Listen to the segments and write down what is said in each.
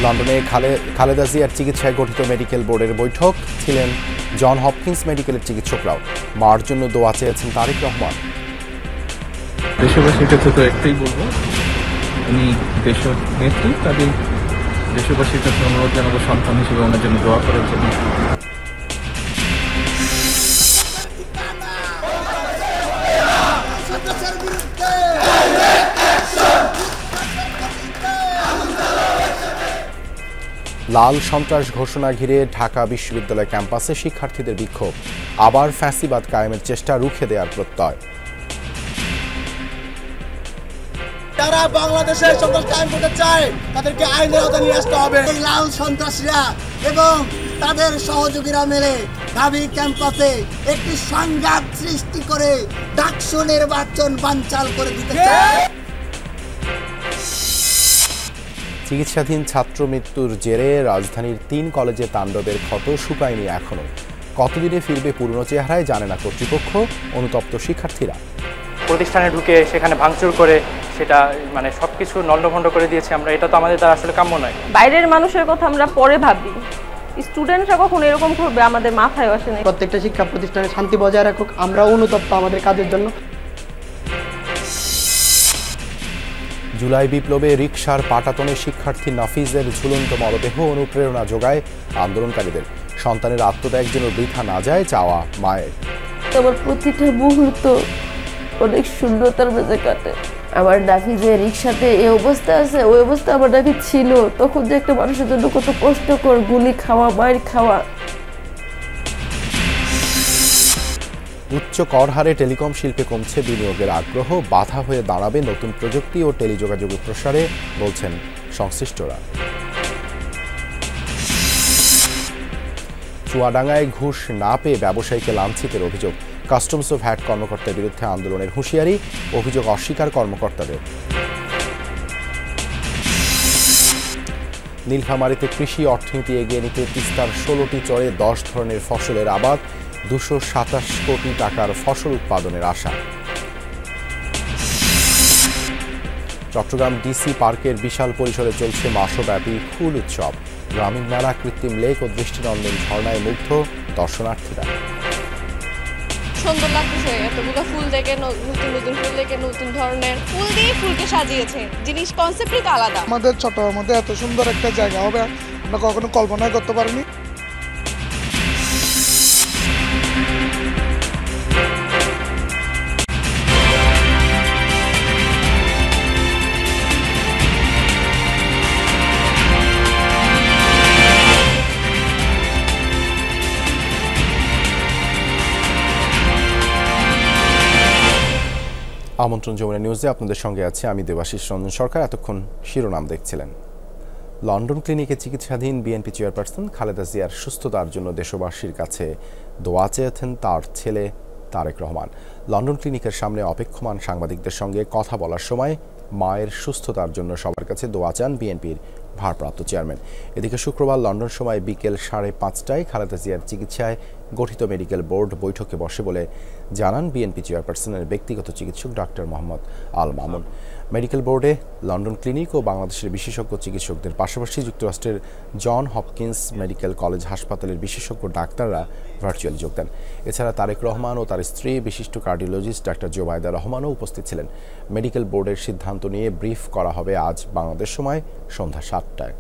লন্ডনে খালেদা জিয়ার চিকিৎসায় গঠিত মেডিকেল বোর্ডের বৈঠক, ছিলেন জন হপকিন্স মেডিকেলের চিকিৎসকরাও। মার জন্য দোয়া চেয়েছেন তারেক রহমান। দেশবাসীর কাছে তো একটাই বলবো, উনি দেশের নেত্রী, তাদের দেশবাসীর কাছে অনুরোধ জানাবো সন্তান হিসেবে ওনার জন্য দোয়া করার জন্য। লাল সন্ত্রাস ঘোষণা ঘিরে ঢাকা বিশ্ববিদ্যালয় ক্যাম্পাসে শিক্ষার্থীদের বিক্ষোভ, আবার ফ্যাসিবাদ কায়েমের চেষ্টা রুখে দেওয়ার প্রত্যয়। যারা বাংলাদেশের সকল কায়েম করতে চায় তাদেরকে আইনের আওতায় নিয়ে আসতে হবে। এই লাল সন্ত্রাসীরা এবং তাদের সহযোগীরা মিলে ঢাবি ক্যাম্পাসে একটি সংঘাত সৃষ্টি করে ডাকসু নির্বাচন বানচাল করে দিতে চায়। চিকিৎসাধীন ছাত্র মৃত্যুর জেরে রাজধানীর 3 কলেজে তাণ্ডবের ক্ষত শুকায়নি এখনো। কতদিনে ফিরবে পুরনো চেহারায় জানে না কর্তৃপক্ষ, অনুতপ্ত শিক্ষার্থীরা। প্রতিষ্ঠানে ঢুকে সেখানে ভাঙচুর করে সেটা সবকিছু নন্ডভন্ড করে দিয়েছে আমরা, এটা তো আমাদের দ্বারা আসলে কাম্য নয়। বাইরের মানুষের কথা আমরা পরে ভাবি, স্টুডেন্টরা কখন এরকম করবে আমাদের মাথায় আসে না। প্রত্যেকটা শিক্ষা প্রতিষ্ঠানে শান্তি বজায় রাখুক, আমরা অনুতপ্ত আমাদের কাজের জন্য। জুলাই বিপ্লবে রিকশার পাটাতনে শিক্ষার্থী নাফিজের ঝুলন্ত মরদেহ অনুপ্রেরণা যোগায় আন্দোলনকারীদের। সন্তানের আত্মত্যাগ যেন বৃথা না যায় চাওয়া মায়ের। আমার প্রতিটা মুহূর্ত অনেক শূন্যতার মাঝে কাটে। আমার নাফিজের রিকশাতে এই অবস্থা আছে, ওই অবস্থা আমার নাফিজ ছিল, তখন যে একটা মানুষের জন্য কত কষ্টকর, গুলি খাওয়া, মায়ের খাওয়া। উচ্চ কর হারে টেলিকম শিল্পে কমছে বিনিয়োগের আগ্রহ, বাধা হয়ে দাঁড়াবে নতুন প্রযুক্তি ও টেলিযোগাযোগের প্রসারে, বলছেন সংশ্লিষ্টরা। চুয়াডাঙ্গায় ঘুষ না পেয়ে ব্যবসায়ীকে লাঞ্ছিতের অভিযোগ, কাস্টমস ও ভ্যাট কর্মকর্তার বিরুদ্ধে আন্দোলনের হুঁশিয়ারি, অভিযোগ অস্বীকার কর্মকর্তাদের। নীলফামারীতে কৃষি অর্থনীতি এগিয়ে নিতে তিস্তার 16টি চরে 10 ধরনের ফসলের আবাদ, 227 কোটি টাকার ফসল উৎপাদনের আশা। চট্টগ্রাম ডিসি পার্কের বিশাল পরিসরে চলছে মাসব্যাপী ফুল উৎসব, গ্রামীণ মেলা, কৃত্রিম লেক ও দৃষ্টিনন্দন ঝর্ণায় মুগ্ধ দর্শনার্থীরা। সুন্দর লাগতেছে, এতগুলো ফুল দেখে, নতুন নতুন ফুল দেখে, নতুন ধরনের ফুল দিয়ে ফুলকে সাজিয়েছে, জিনিস কনসেপ্টই আলাদা। আমাদের চট্টগ্রামের মধ্যে এত সুন্দর একটা জায়গা হবে আমরা কখনো কল্পনা করতে পারিনি। আমন্ত্রণ যমুনা নিউজে আপনাদের সঙ্গে আছে আমি দেবাশিস রঞ্জন সরকার। এতক্ষণ শিরোনাম দেখছিলেন। লন্ডন ক্লিনিকে চিকিৎসাধীন বিএনপি চেয়ারপারসন খালেদা জিয়ার সুস্থতার জন্য দেশবাসীর কাছে দোয়া চেয়েছেন তার ছেলে তারেক রহমান। লন্ডন ক্লিনিকের সামনে অপেক্ষমান সাংবাদিকদের সঙ্গে কথা বলার সময় মায়ের সুস্থতার জন্য সবার কাছে দোয়া চান বিএনপির ভারপ্রাপ্ত চেয়ারম্যান। এদিকে শুক্রবার লন্ডন সময় বিকেল 5:30টায় খালেদা জিয়ার চিকিৎসায় গঠিত মেডিকেল বোর্ড বৈঠকে বসে বলে জানান বিএনপি চেয়ারপারসনের ব্যক্তিগত চিকিৎসক ডাক্তার মোহাম্মদ আল মামুন। মেডিকেল বোর্ডে লন্ডন ক্লিনিক ও বাংলাদেশের বিশেষজ্ঞ চিকিৎসকদের পাশাপাশি যুক্তরাষ্ট্রের জন হপকিন্স মেডিকেল কলেজ হাসপাতালের বিশেষজ্ঞ ডাক্তাররা ভার্চুয়ালি যোগ দেন। এছাড়া তারেক রহমান ও তার স্ত্রী বিশিষ্ট কার্ডিওলজিস্ট ডাক্তার জোবায়দা রহমানও উপস্থিত ছিলেন। মেডিকেল বোর্ডের সিদ্ধান্ত নিয়ে ব্রিফ করা হবে আজ বাংলাদেশ সময় সন্ধ্যা 7টায়।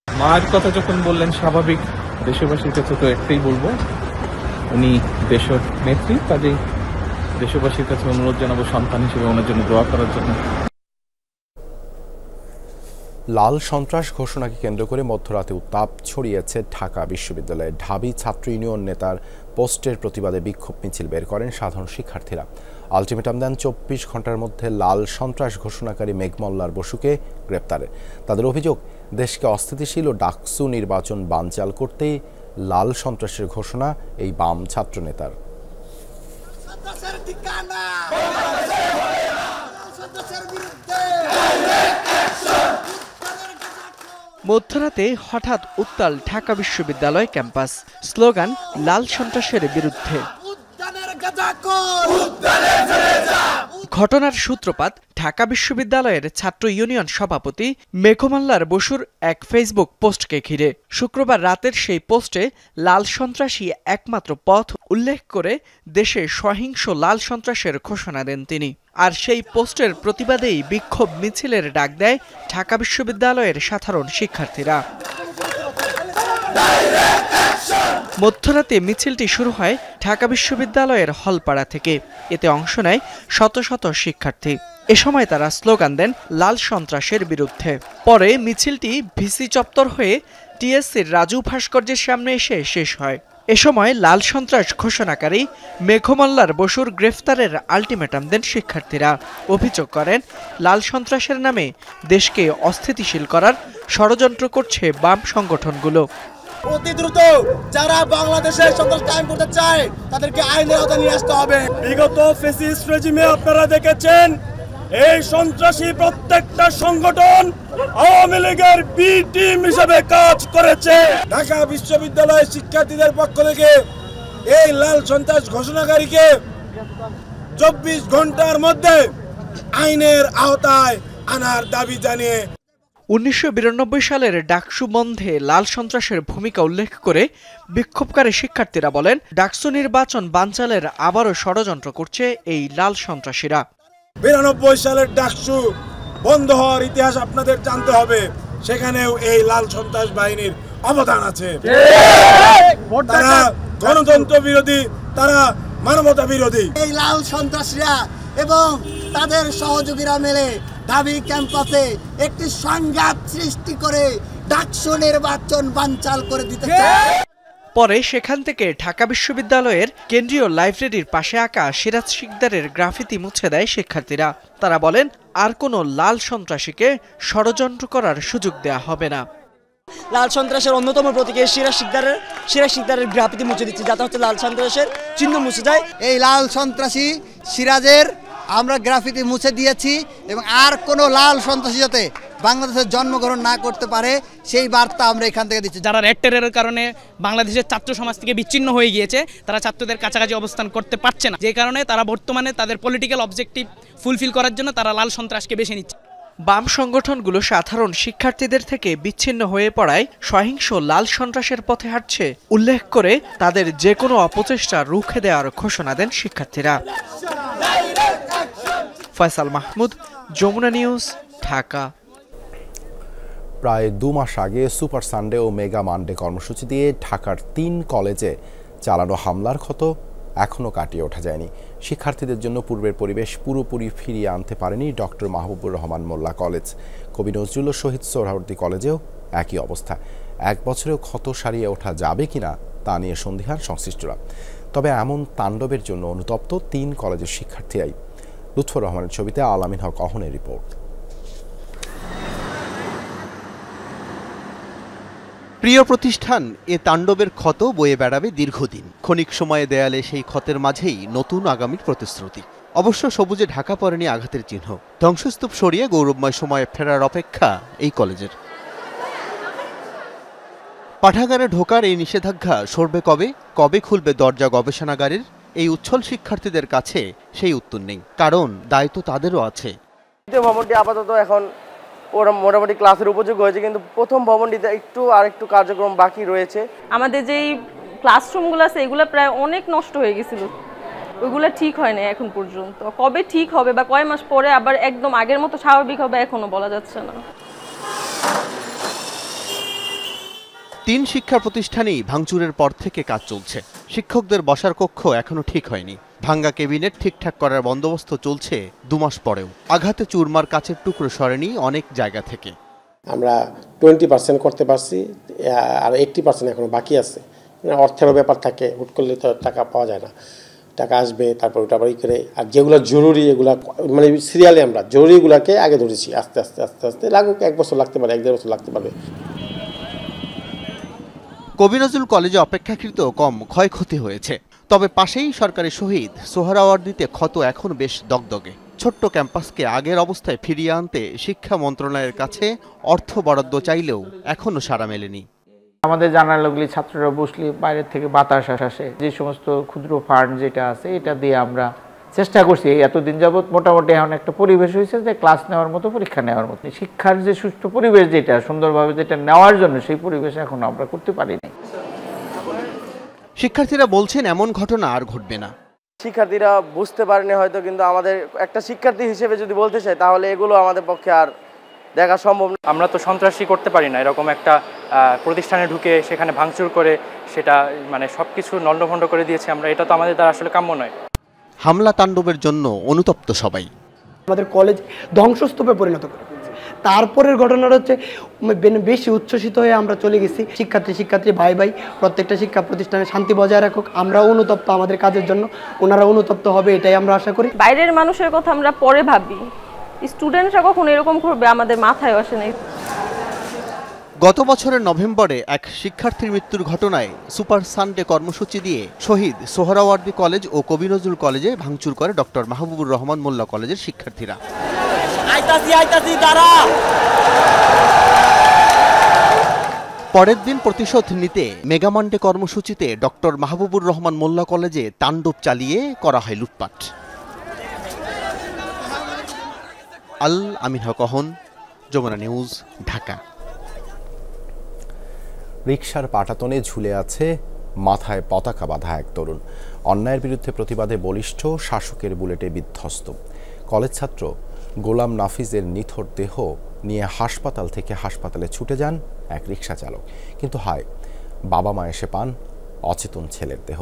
মায়ের কথা যখন বললেন, স্বাভাবিক দেশবাসীর কাছে তো একটাই বলবো, উনি দেশের নেত্রী, তাদের দেশবাসীর কাছে অনুরোধ জানাবো সন্তান হিসেবে ওনার জন্য দোয়া করার জন্য। লাল সন্ত্রাস ঘোষণাকে কেন্দ্র করে মধ্যরাতে উত্তাপ ছড়িয়েছে ঢাকা বিশ্ববিদ্যালয়ে। ঢাবি ছাত্র ইউনিয়ন নেতার পোস্টের প্রতিবাদে বিক্ষোভ মিছিল বের করেন সাধারণ শিক্ষার্থীরা। আলটিমেটাম দেন 24 ঘন্টার মধ্যে লাল সন্ত্রাস ঘোষণাকারী মেঘমল্লার বসুকে গ্রেপ্তারে। তাদের অভিযোগ, দেশকে অস্থিতিশীল ও ডাকসু নির্বাচন বানচাল করতেই লাল সন্ত্রাসের ঘোষণা এই বাম ছাত্র নেতার। মধ্যরাতে হঠাৎ উত্তাল ঢাকা বিশ্ববিদ্যালয় ক্যাম্পাস, স্লোগান লাল সন্ত্রাসের বিরুদ্ধে। ঘটনার সূত্রপাত ঢাকা বিশ্ববিদ্যালয়ের ছাত্র ইউনিয়ন সভাপতি মেঘমাল্লার বসুর এক ফেসবুক পোস্টকে ঘিরে। শুক্রবার রাতের সেই পোস্টে লাল সন্ত্রাসী একমাত্র পথ উল্লেখ করে দেশে সহিংস লাল সন্ত্রাসের ঘোষণা দেন তিনি। আর সেই পোস্টের প্রতিবাদেই বিক্ষোভ মিছিলের ডাক দেয় ঢাকা বিশ্ববিদ্যালয়ের সাধারণ শিক্ষার্থীরা। মধ্যরাতে মিছিলটি শুরু হয় ঢাকা বিশ্ববিদ্যালয়ের হলপাড়া থেকে। এতে অংশ নেয় শত শত শিক্ষার্থী। এ সময় তারা স্লোগান দেন লাল সন্ত্রাসের বিরুদ্ধে। পরে মিছিলটি ভিসি চত্বর হয়ে টিএসসির রাজু ভাস্কর্যের সামনে এসে শেষ হয়। এ সময় লাল সন্ত্রাস ঘোষণাকারী মেঘমাল্লার বসুর গ্রেফতারের আলটিমেটাম দেন শিক্ষার্থীরা। অভিযোগ করেন লাল সন্ত্রাসের নামে দেশকে অস্থিতিশীল করার ষড়যন্ত্র করছে বাম সংগঠনগুলো। অতি দ্রুত যারা বাংলাদেশে সন্ত্রাস কায়েম করতে চায় তাদেরকে আইনের আওতায় নিয়ে আসতে হবে। বিগত ফ্যাসিস্ট রেজিমে আপনারা দেখেছেন এই সন্ত্রাসী প্রত্যেকটা সংগঠন আওয়ামী লীগের বি টিম হিসেবে কাজ করেছে। ঢাকা বিশ্ববিদ্যালয়ের শিক্ষার্থীদের পক্ষ থেকে এই লাল সন্ত্রাস ঘোষণাকারীকে 24 ঘন্টার মধ্যে আইনের আওতায় আনার দাবি জানিয়ে 1992 সালের ডাকসু বন্ধে লাল সন্ত্রাসের ভূমিকা উল্লেখ করে বিক্ষোভকারী শিক্ষার্থীরা বলেন, ডাকসু নির্বাচন বানচালের আবারও ষড়যন্ত্র করছে এই লাল সন্ত্রাসীরা। 92 সালের ডাকসু বন্ধ হওয়ার ইতিহাস আপনাদের জানতে হবে, সেখানেও এই লাল সন্ত্রাস বাহিনীর অবদান আছে। তারা গণতন্ত্র বিরোধী, তারা মানবতা বিরোধী। এই লাল সন্ত্রাসীরা এবং তাদের সহযোগীরা মিলে ঢাবি ক্যাম্পাসে একটি সংঘাত সৃষ্টি করে ডাকসু নির্বাচন বানচাল করে দিতে চায়। পরে সেখান থেকে ঢাকা বিশ্ববিদ্যালয়ের কেন্দ্রীয় লাইব্রেরির পাশে আঁকা সিরাজ শিকদারের গ্রাফিতি মুছে দেয় শিক্ষার্থীরা। তারা বলেন, আর কোনো লাল সন্ত্রাসীকে ষড়যন্ত্র করার সুযোগ দেয়া হবে না। লাল সন্ত্রাসের অন্যতম প্রতীক সিরাজ শিকদারের গ্রাফিতি মুছে দিচ্ছে, যাতে হচ্ছে লাল সন্ত্রাসের চিহ্ন মুছে যায়। এই লাল সন্ত্রাসী সিরাজের আমরা গ্রাফিতি মুছে দিয়েছি এবং আর কোনো লাল সন্ত্রাসী যাতে বাংলাদেশের জন্মগ্রহণ না করতে পারে সেই বার্তা আমরা এখান থেকে দিচ্ছি। যারা রেড টেররের কারণে বাংলাদেশের ছাত্র সমাজ থেকে বিচ্ছিন্ন হয়ে গিয়েছে, তারা ছাত্রদের কাছাকাছি অবস্থান করতে পারছে না, যে কারণে তারা বর্তমানে তাদের পলিটিক্যাল অবজেক্টিভ ফুলফিল করার জন্য তারা লাল সন্ত্রাসকে বেছে নিচ্ছে। বাম সংগঠনগুলো সাধারণ শিক্ষার্থীদের থেকে বিচ্ছিন্ন হয়ে পড়ায় সহিংস লাল সন্ত্রাসের পথে হাঁটছে উল্লেখ করে তাদের যে কোনো অপচেষ্টা রুখে দেওয়ার ঘোষণা দেন শিক্ষার্থীরা। ফয়সাল মাহমুদ, যমুনা নিউজ, ঢাকা। প্রায় 2 মাস আগে সুপার সানডে ও মেগা মানডে কর্মসূচি দিয়ে ঢাকার 3 কলেজে চালানো হামলার ক্ষত এখনও কাটিয়ে ওঠা যায়নি। শিক্ষার্থীদের জন্য পূর্বের পরিবেশ পুরোপুরি ফিরিয়ে আনতে পারেনি ডক্টর মাহবুবুর রহমান মোল্লা কলেজ। কবি নজরুল ও শহীদ সোহরাওয়ার্দী কলেজেও একই অবস্থা। 1 বছরেও ক্ষত সারিয়ে ওঠা যাবে কিনা তা নিয়ে সন্দিহান সংশ্লিষ্টরা। তবে এমন তাণ্ডবের জন্য অনুতপ্ত 3 কলেজের শিক্ষার্থীরাই। লুৎফর রহমানের ছবিতে আলামিন হক অহনের রিপোর্ট। প্রিয় প্রতিষ্ঠান, এ তাণ্ডবের ক্ষত বয়ে বেড়াবে দীর্ঘদিন। ক্ষণিক সময়ে দেয়ালে সেই ক্ষতের মাঝেই নতুন আগামীর প্রতিশ্রুতি। অবশ্য সবুজে ঢাকা পড়েনি আঘাতের চিহ্ন। ধ্বংসস্তূপ সরিয়ে গৌরবময় সময়ে ফেরার অপেক্ষা এই কলেজের। পাঠাগারে ঢোকার এই নিষেধাজ্ঞা সরবে কবে? কবে খুলবে দরজা গবেষণাগারের? এই উচ্ছল শিক্ষার্থীদের কাছে সেই উত্তর নেই, কারণ দায়িত্ব তাদেরও আছে। দ্বিতীয় ভবনটি আপাতত এখন ওরা মোটামুটি ক্লাসের উপযোগী হয়েছে, কিন্তু প্রথম ভবনটিতে আরেকটু কার্যক্রম বাকি রয়েছে। আমাদের যেই ক্লাসরুমগুলো আছে এগুলো প্রায় অনেক নষ্ট হয়ে গেছিল, ওইগুলো ঠিক হয় না এখন পর্যন্ত। কবে ঠিক হবে বা কয় মাস পরে আবার একদম আগের মতো স্বাভাবিক হবে এখনো বলা যাচ্ছে না। 3 শিক্ষা প্রতিষ্ঠানেই ভাঙচুরের পর থেকে কাজ চলছে। শিক্ষকদের বসার কক্ষ এখনো ঠিক হয়নি। ভাঙ্গা কেবিনেট ঠিকঠাক করার বন্দোবস্ত চলছে 2 মাস পরেও। আঘাতে চুরমার কাচের টুকরো সরেনি অনেক জায়গা থেকে। আমরা 20% করতে পারছি, আর 80% এখনো বাকি আছে। অর্থেরও ব্যাপার থাকে, হুট করলে তো টাকা পাওয়া যায় না। টাকা আসবে, তারপর ওটা বাড়ি করে, আর যেগুলো জরুরি এগুলা মানে সিরিয়ালে আমরা জরুরিগুলোকে আগে ধরেছি। আস্তে আস্তে আস্তে আস্তে লাগুক, 1 বছর লাগতে পারে, 1-1.5 বছর লাগতে পারে। কবি নজরুল কলেজে অপেক্ষাকৃত কম ক্ষয়ক্ষতি হয়েছে, তবে পাশেই সরকারি শহীদ সোহরাওয়ার্দীতে ক্ষত এখন বেশ দগদগে। ছোট্ট ক্যাম্পাসকে আগের অবস্থায় ফিরিয়ে আনতে শিক্ষা মন্ত্রণালয়ের কাছে অর্থ বরাদ্দ চাইলেও এখনো সাড়া মেলেনি। আমাদের জানালাগুলি ছাত্ররা বসলে বাইরের থেকে বাতাস আসে, যে সমস্ত ক্ষুদ্র ফান্ড যেটা আছে এটা দিয়ে আমরা চেষ্টা করছি এতদিন যাবৎ মোটামুটি এখন একটা পরিবেশ হয়েছে যে ক্লাস নেওয়ার মতো, পরীক্ষা নেওয়ার মতো। শিক্ষার যে সুষ্ঠু পরিবেশ যেটা সুন্দরভাবে যেটা নেওয়ার জন্য সেই পরিবেশ এখন আমরা করতে পারিনি। শিক্ষার্থীরা বলছেন এমন ঘটনা আর ঘটবে না। শিক্ষার্থীরা বুঝতে পারেনি হয়তো, কিন্তু আমাদের একটা শিক্ষার্থী হিসেবে যদি বলতে চাই তাহলে এগুলো আমাদের পক্ষে আর দেখা সম্ভব না। আমরা তো সন্ত্রাসী করতে পারি না, এরকম একটা প্রতিষ্ঠানে ঢুকে সেখানে ভাঙচুর করে সেটা মানে সবকিছু নন্ডভন্ড করে দিয়েছি আমরা, এটা তো আমাদের দ্বারা আসলে কাম্য নয়। হামলা তাণ্ডবের জন্য অনুতপ্ত সবাই। আমাদের কলেজ ধ্বংসস্তূপে পরিণত করে ফেলছে। তারপরের ঘটনাটা হচ্ছে বেশি উচ্ছ্বসিত হয়ে আমরা চলে গেছি। শিক্ষার্থী ভাই প্রত্যেকটা শিক্ষা প্রতিষ্ঠানে শান্তি বজায় রাখুক। আমরা অনুতপ্ত আমাদের কাজের জন্য, ওনারা অনুতপ্ত হবে এটাই আমরা আশা করি। বাইরের মানুষের কথা আমরা পরে ভাবি, স্টুডেন্টরা কখন এরকম করবে আমাদের মাথায় আসে নাই। গত বছরের নভেম্বরে এক শিক্ষার্থীর মৃত্যুর ঘটনায় সুপার সানডে কর্মসূচি দিয়ে শহীদ সোহরাওয়ার্দী কলেজ ও কবি নজরুল কলেজে ভাঙচুর করে ডক্টর মাহবুবুর রহমান মোল্লা কলেজের শিক্ষার্থীরা। পরের দিন প্রতিশোধ নিতে মেগামান্ডে কর্মসূচিতে ডক্টর মাহবুবুর রহমান মোল্লা কলেজে তাণ্ডব চালিয়ে করা হয় লুটপাট। আল আমিন হক অহন, যমুনা নিউজ, ঢাকা। রিকশার পাটাতনে ঝুলে আছে মাথায় পতাকা বাঁধা এক তরুণ। অন্যায়ের বিরুদ্ধে প্রতিবাদে বলিষ্ঠ, শাসকের বুলেটে বিধ্বস্ত। কলেজ ছাত্র গোলাম নাফিজের নিথর দেহ নিয়ে হাসপাতাল থেকে হাসপাতালে ছুটে যান এক রিকশা চালক, কিন্তু হায়, বাবা মা এসে পান অচেতন ছেলের দেহ।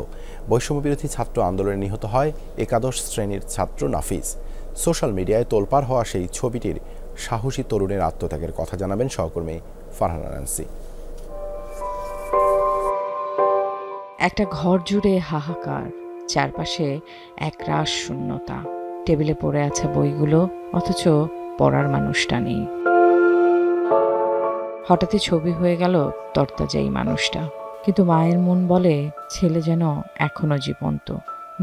বৈষম্যবিরোধী ছাত্র আন্দোলনে নিহত হয় একাদশ শ্রেণীর ছাত্র নাফিজ। সোশ্যাল মিডিয়ায় তোলপাড় হওয়া সেই ছবিটির সাহসী তরুণের আত্মত্যাগের কথা জানাবেন সহকর্মী ফারহানা নান্সি। একটা ঘর জুড়ে হাহাকার, চারপাশে একরাশ শূন্যতা। টেবিলে পড়ে আছে বইগুলো, অথচ পড়ার মানুষটা নেই। হঠাৎই ছবি হয়ে গেল তরতাজা এই মানুষটা, কিন্তু মায়ের মন বলে ছেলে যেন এখনো জীবন্ত,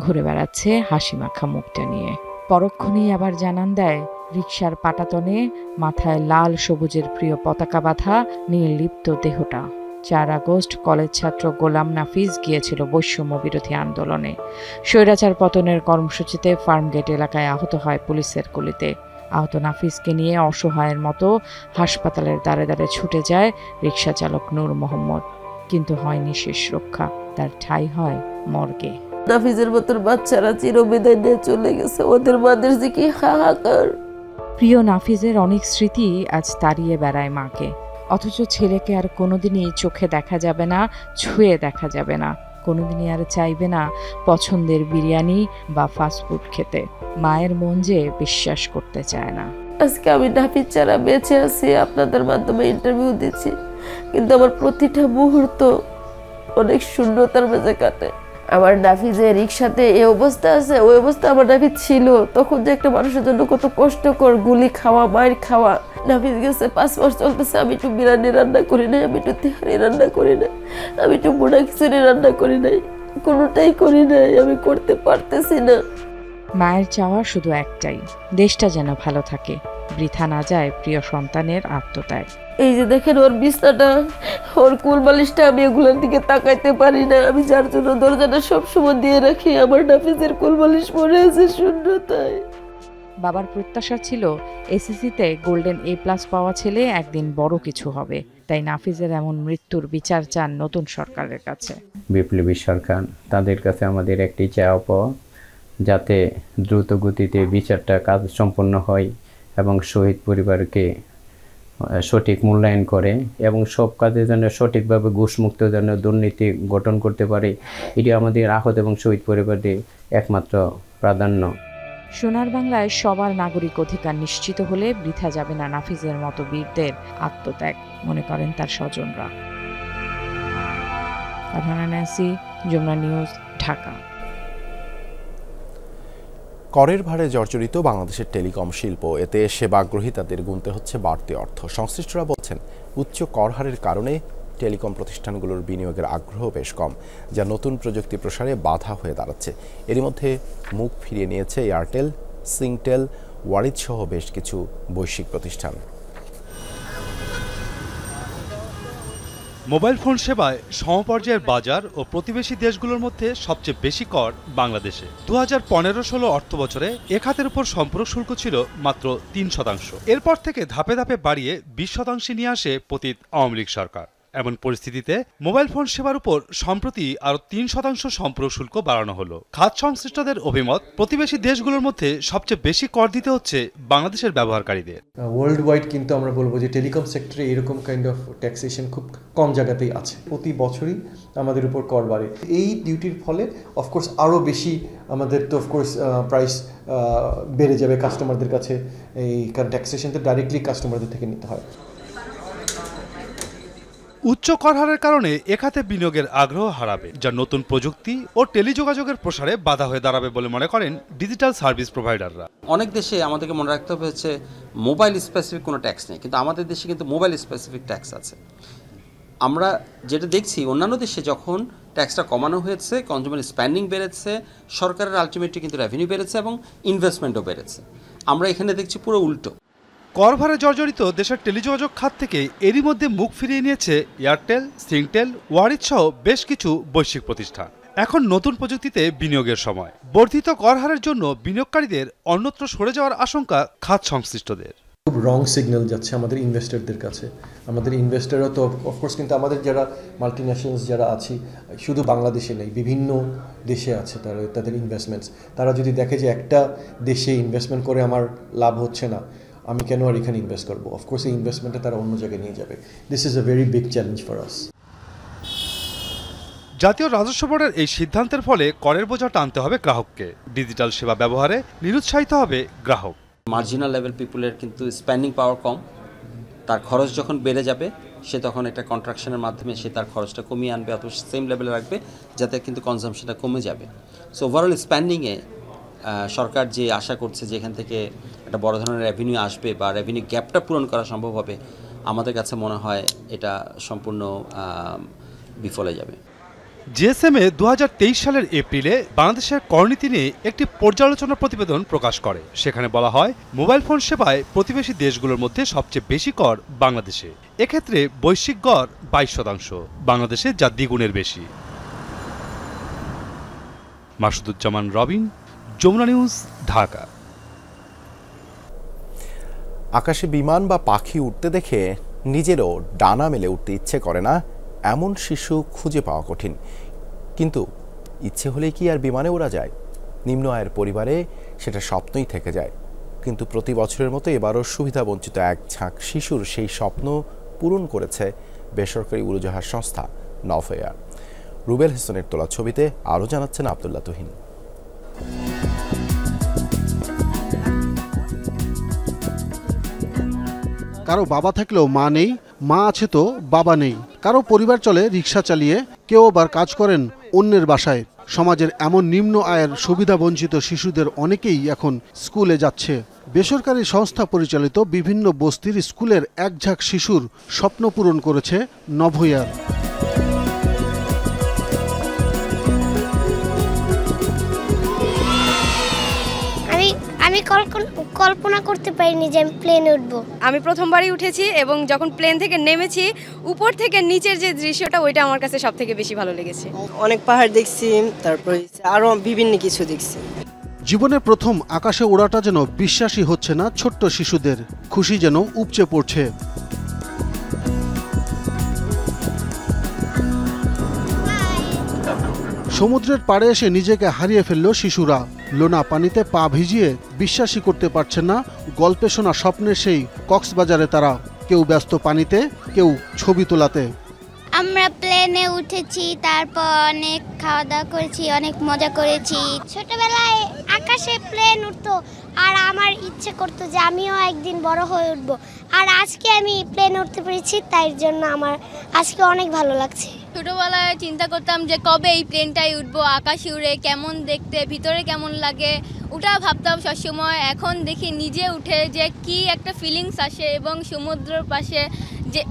ঘুরে বেড়াচ্ছে হাসি মাখা মুখটা নিয়ে। পরক্ষণেই আবার জানান দেয় রিকশার পাটাতনে মাথায় লাল সবুজের প্রিয় পতাকা বাঁধা নির্লিপ্ত দেহটা। 4 আগস্ট কলেজ ছাত্র গোলাম নাফিজ গিয়েছিল বৈষম্য বিরোধী আন্দোলনে। স্বৈরাচার পতনের কর্মসূচিতে ফার্মগেট এলাকায় আহত হয় পুলিশের গুলিতে। আহত নাফিজকে নিয়ে অসহায়ের মতো হাসপাতালের দ্বারে দ্বারে ছুটে যায় রিকশা চালক নূর মোহাম্মদ, কিন্তু হয়নি শেষ রক্ষা, তার ঠাঁই হয় মর্গে। নাফিজের মতন বাচ্চারা চিরবিদায় নিয়ে চলে গেছে, ওদের মাদের যে কি হাহাকার। প্রিয় নাফিজের অনেক স্মৃতি আজ তাড়িয়ে বেড়ায় মাকে, অথচ ছেলেকে আর কোনোদিনই চোখে দেখা যাবে না, ছুঁয়ে দেখা যাবে না, কোনোদিনই আর চাইবে না পছন্দের বিরিয়ানি বা ফাস্টফুড খেতে। মায়ের মন যে বিশ্বাস করতে চায় না। আজকে আমি নাফিজ ছাড়া বেঁচে আছি, আপনাদের মাধ্যমে ইন্টারভিউ দিচ্ছি, কিন্তু আমার প্রতিটা মুহূর্ত অনেক শূন্যতার মাঝে কাটে। আমার নাফিজের রিক্সাতে এই অবস্থা আছে, ওই অবস্থা আমার নাফিজ ছিল তখন, যে একটা মানুষের জন্য কত কষ্টকর, গুলি খাওয়া, মায়ের খাওয়া। নাফিজ গেছে 5 মাস চলতেছে, আমি একটু বিরিয়ানি রান্না করি নাই, আমি একটু তেহারি রান্না করি নাই, আমি একটু বুড়া খিচুড়ি রান্না করি নাই, কোনোটাই করি নাই, আমি করতে পারতেছি না। মায়ের চাওয়া শুধু একটাই, দেশটা যেন ভালো থাকে, বৃথা না যায় প্রিয় সন্তানের আত্মত্যাগ। এই যে দেখেন ওর বিছনাটা, ওর কুল বালিশটা, আমি এগুলোর দিকে তাকাইতে পারি না। আমি যার জন্য দরজাটা সবসময় দিয়ে রাখি, আমার নাফিজের কুল বালিশ পড়ে আছে শূন্যতায়। বাবার প্রত্যাশা ছিল এসএসসিতে গোল্ডেন A+ পাওয়া ছেলে একদিন বড় কিছু হবে, তাই নাফিজের এমন মৃত্যুর বিচার চান নতুন সরকারের কাছে। বিপ্লবী সরকার, তাদের কাছে আমাদের একটি চাওয়া পাওয়া, যাতে দ্রুত গতিতে বিচারটা কাজ সম্পন্ন হয় এবং শহীদ পরিবারকে সঠিক মূল্যায়ন করে এবং সব কাজের জন্য সঠিকভাবে ঘুষমুক্ত জন্য দুর্নীতি গঠন করতে পারে। এটি আমাদের আহত এবং শহীদ পরিবারদের একমাত্র প্রাধান্য। সোনার বাংলায় সবার নাগরিক অধিকার নিশ্চিত হলে বৃথা যাবে না নাফিজের মতো বীরদের আত্মত্যাগ, মনে করেন তার স্বজনরা। ফারহানা নান্সি, যমুনা নিউজ, ঢাকা। করের ভারে জর্জরিত বাংলাদেশের টেলিকম শিল্প, এতে সেবা গ্রহীতাদের গুনতে হচ্ছে বাড়তি অর্থ। সংশ্লিষ্টরা বলছেন উচ্চ কর হারের কারণে টেলিকম প্রতিষ্ঠানগুলোর বিনিয়োগের আগ্রহ বেশ কম, যা নতুন প্রযুক্তি প্রসারে বাধা হয়ে দাঁড়াচ্ছে। এরই মধ্যে মুখ ফিরিয়ে নিয়েছে এয়ারটেল, সিংটেল, ওয়ারিদ সহ বেশ কিছু বৈশ্বিক প্রতিষ্ঠান। মোবাইল ফোন সেবায় সমপর্যায়ের বাজার ও প্রতিবেশী দেশগুলোর মধ্যে সবচেয়ে বেশি কর বাংলাদেশে। 2015-16 অর্থবছরে এ খাতের উপর সম্পূরক শুল্ক ছিল মাত্র 3%। এরপর থেকে ধাপে ধাপে বাড়িয়ে 20% নিয়ে আসে পতিত আওয়ামী লীগ সরকার। এমন পরিস্থিতিতে মোবাইল ফোন সেবার উপর সম্প্রতি আরও 3% সম্পূরক শুল্ক বাড়ানো হলো। খাত সংশ্লিষ্টদের অভিমত, প্রতিবেশী দেশগুলোর মধ্যে সবচেয়ে বেশি কর দিতে হচ্ছে বাংলাদেশের ব্যবহারকারীদের। ওয়ার্ল্ড ওয়াইড কিন্তু আমরা বলবো যে টেলিকম সেক্টরে এরকম কাইন্ড অফ ট্যাক্সেশন খুব কম জায়গাতেই আছে। প্রতি বছরই আমাদের উপর কর বাড়ে। এই ডিউটির ফলে অফকোর্স আরও বেশি আমাদের তো অফকোর্স প্রাইস বেড়ে যাবে কাস্টমারদের কাছে। এই কারণ ট্যাক্সেশনটা ডাইরেক্টলি কাস্টমারদের থেকে নিতে হয়। উচ্চ কর হারের কারণে এ খাতে বিনিয়োগের আগ্রহ হারাবে, যা নতুন প্রযুক্তি ও টেলিযোগাযোগের প্রসারে বাধা হয়ে দাঁড়াবে বলে মনে করেন ডিজিটাল সার্ভিস প্রোভাইডাররা। অনেক দেশে আমাদেরকে মনে রাখতে হবে হচ্ছে মোবাইল স্পেসিফিক কোনো ট্যাক্স নেই, কিন্তু আমাদের দেশে কিন্তু মোবাইল স্পেসিফিক ট্যাক্স আছে। আমরা যেটা দেখছি অন্যান্য দেশে যখন ট্যাক্সটা কমানো হয়েছে, কনজিউমার স্পেন্ডিং বেড়েছে, সরকারের আলটিমেটলি কিন্তু রেভিনিউ বেড়েছে এবং ইনভেস্টমেন্টও বেড়েছে। আমরা এখানে দেখছি পুরো উল্টো। কর ভারে জর্জরিত দেশের টেলিযোগাযোগ খাত থেকে এরই মধ্যে মুখ ফিরিয়ে নিয়েছে এয়ারটেল, সিংটেল, ওয়ারিজ সহ বেশ কিছু বৈশ্বিক প্রতিষ্ঠান। এখন নতুন প্রযুক্তিতে বিনিয়োগের সময়। বর্ধিত কর হারের জন্য বিনিয়োগকারীদের অন্যত্র সরে যাওয়ার আশঙ্কা খাত সংশ্লিষ্টদের। খুব রং সিগন্যাল যাচ্ছে আমাদের ইনভেস্টরদের কাছে। আমাদের ইনভেস্টররা তো অফকোর্স কিন্তু আমাদের যারা মাল্টিন্যাশনালস যারা আছি, শুধু বাংলাদেশে নেই, বিভিন্ন দেশে আছে তাদের ইনভেস্টমেন্টস। তারা যদি দেখে যে একটা দেশে ইনভেস্টমেন্ট করে আমার লাভ হচ্ছে না, আমি কেন আর এখানে ইনভেস্ট করবো? অফকোর্স এই ইনভেস্টমেন্টে তারা অন্য জায়গায় নিয়ে যাবে। This is a very big challenge for us. জাতীয় রাজস্ব বোর্ডের এই সিদ্ধান্তের ফলে করের বোঝা টানতে হবে গ্রাহককে। ডিজিটাল সেবা ব্যবহারে নিরুৎসাহিত হবে গ্রাহক। মার্জিনাল লেভেল পিপুলের কিন্তু স্পেন্ডিং পাওয়ার কম, তার খরচ যখন বেড়ে যাবে সে তখন একটা কন্ট্রাকশনের মাধ্যমে সে তার খরচটা কমিয়ে আনবে অথবা সেম লেভেলে রাখবে, যাতে কিন্তু কনজাম্পশনটা কমে যাবে। সো ওভারঅল স্পেন্ডিংয়ে সরকার যে আশা করছে যে এখান থেকে একটা বড় ধরনের রেভিনিউ আসবে বা রেভিনিউ গ্যাপটা পূরণ করা সম্ভব হবে, আমাদের কাছে মনে হয় এটা সম্পূর্ণ বিফলে যাবে। জিএসএমএ 2023 সালের এপ্রিলে বাংলাদেশের করনীতি নিয়ে একটি পর্যালোচনা প্রতিবেদন প্রকাশ করে। সেখানে বলা হয়, মোবাইল ফোন সেবায় প্রতিবেশী দেশগুলোর মধ্যে সবচেয়ে বেশি কর বাংলাদেশে। এক্ষেত্রে বৈশ্বিক গড় 22%, বাংলাদেশে যা দ্বিগুণের বেশি। মাসুদুজ্জামান রবিন, যমুনা নিউজ, ঢাকা। আকাশে বিমান বা পাখি উঠতে দেখে নিজেরও ডানা মেলে উঠতে ইচ্ছে করে না, এমন শিশু খুঁজে পাওয়া কঠিন। কিন্তু ইচ্ছে হলেই কি আর বিমানে ওড়া যায়? নিম্ন আয়ের পরিবারে সেটা স্বপ্নই থেকে যায়। কিন্তু প্রতি বছরের মতো এবারও সুবিধাবঞ্চিত এক ঝাঁক শিশুর সেই স্বপ্ন পূরণ করেছে বেসরকারি উড়োজাহাজ সংস্থা নভোএয়ার। রুবেল হোসেনের তোলা ছবিতে আরও জানাচ্ছেন আব্দুল্লাহ তুহিন। কারো বাবা থাকলেও মা নেই, মা আছে তো বাবা নেই। কারো পরিবার চলে রিক্সা চালিয়ে, কেউ আবার কাজ করেন অন্যের বাসায়। সমাজের এমন নিম্ন আয়ের সুবিধাবঞ্চিত শিশুদের অনেকেই এখন স্কুলে যাচ্ছে। বেসরকারি সংস্থা পরিচালিত বিভিন্ন বস্তির স্কুলের এক ঝাঁক শিশুর স্বপ্ন পূরণ করেছে নভোএয়ার। আমি কল্পনা করতে পারিনি যে আমি প্লেনে উঠবো। আমি প্রথমবারই উঠেছি এবং যখন প্লেন থেকে নেমেছি, উপর থেকে নিচের যে দৃশ্যটা, ওইটা আমার কাছে সব থেকে বেশি ভালো লেগেছে। অনেক পাহাড় দেখছি, তারপরে আরো বিভিন্ন কিছু দেখছি। জীবনে প্রথম আকাশে ওড়াটা যেন বিশ্বাসই হচ্ছে না ছোট্ট শিশুদের। খুশি যেন উপচে পড়ছে। সমুদ্রের পাড়ে এসে নিজেকে হারিয়ে ফেলল শিশুরা। লোনা পানিতে পা ভিজিয়ে বিশ্বাসই করতে পারছে না গল্পে শোনা স্বপ্নের সেই কক্সবাজারে তারা। কেউ ব্যস্ত পানিতে, কেউ ছবি তোলাতে। আমরা প্লেনে উঠেছি, তারপর অনেক খাওয়া দাওয়া করেছি, অনেক মজা করেছি। ছোটবেলায় আকাশে প্লেন উঠতো, আর আমার ইচ্ছে করতো যে আমিও একদিন বড় হয়ে উঠবো। আর আজকে আমি প্লেনে উঠতে পেরেছি, তাই জন্য আমার আজকে অনেক ভালো লাগছে। ছোটবেলায় চিন্তা করতাম যে কবে এই প্লেনটাই উঠবো, আকাশে উড়ে কেমন দেখতে, ভিতরে কেমন লাগে, ওটা ভাবতাম সবসময়। এখন দেখি নিজে উঠে যে কি একটা ফিলিংস আসে, এবং সমুদ্রের পাশে যে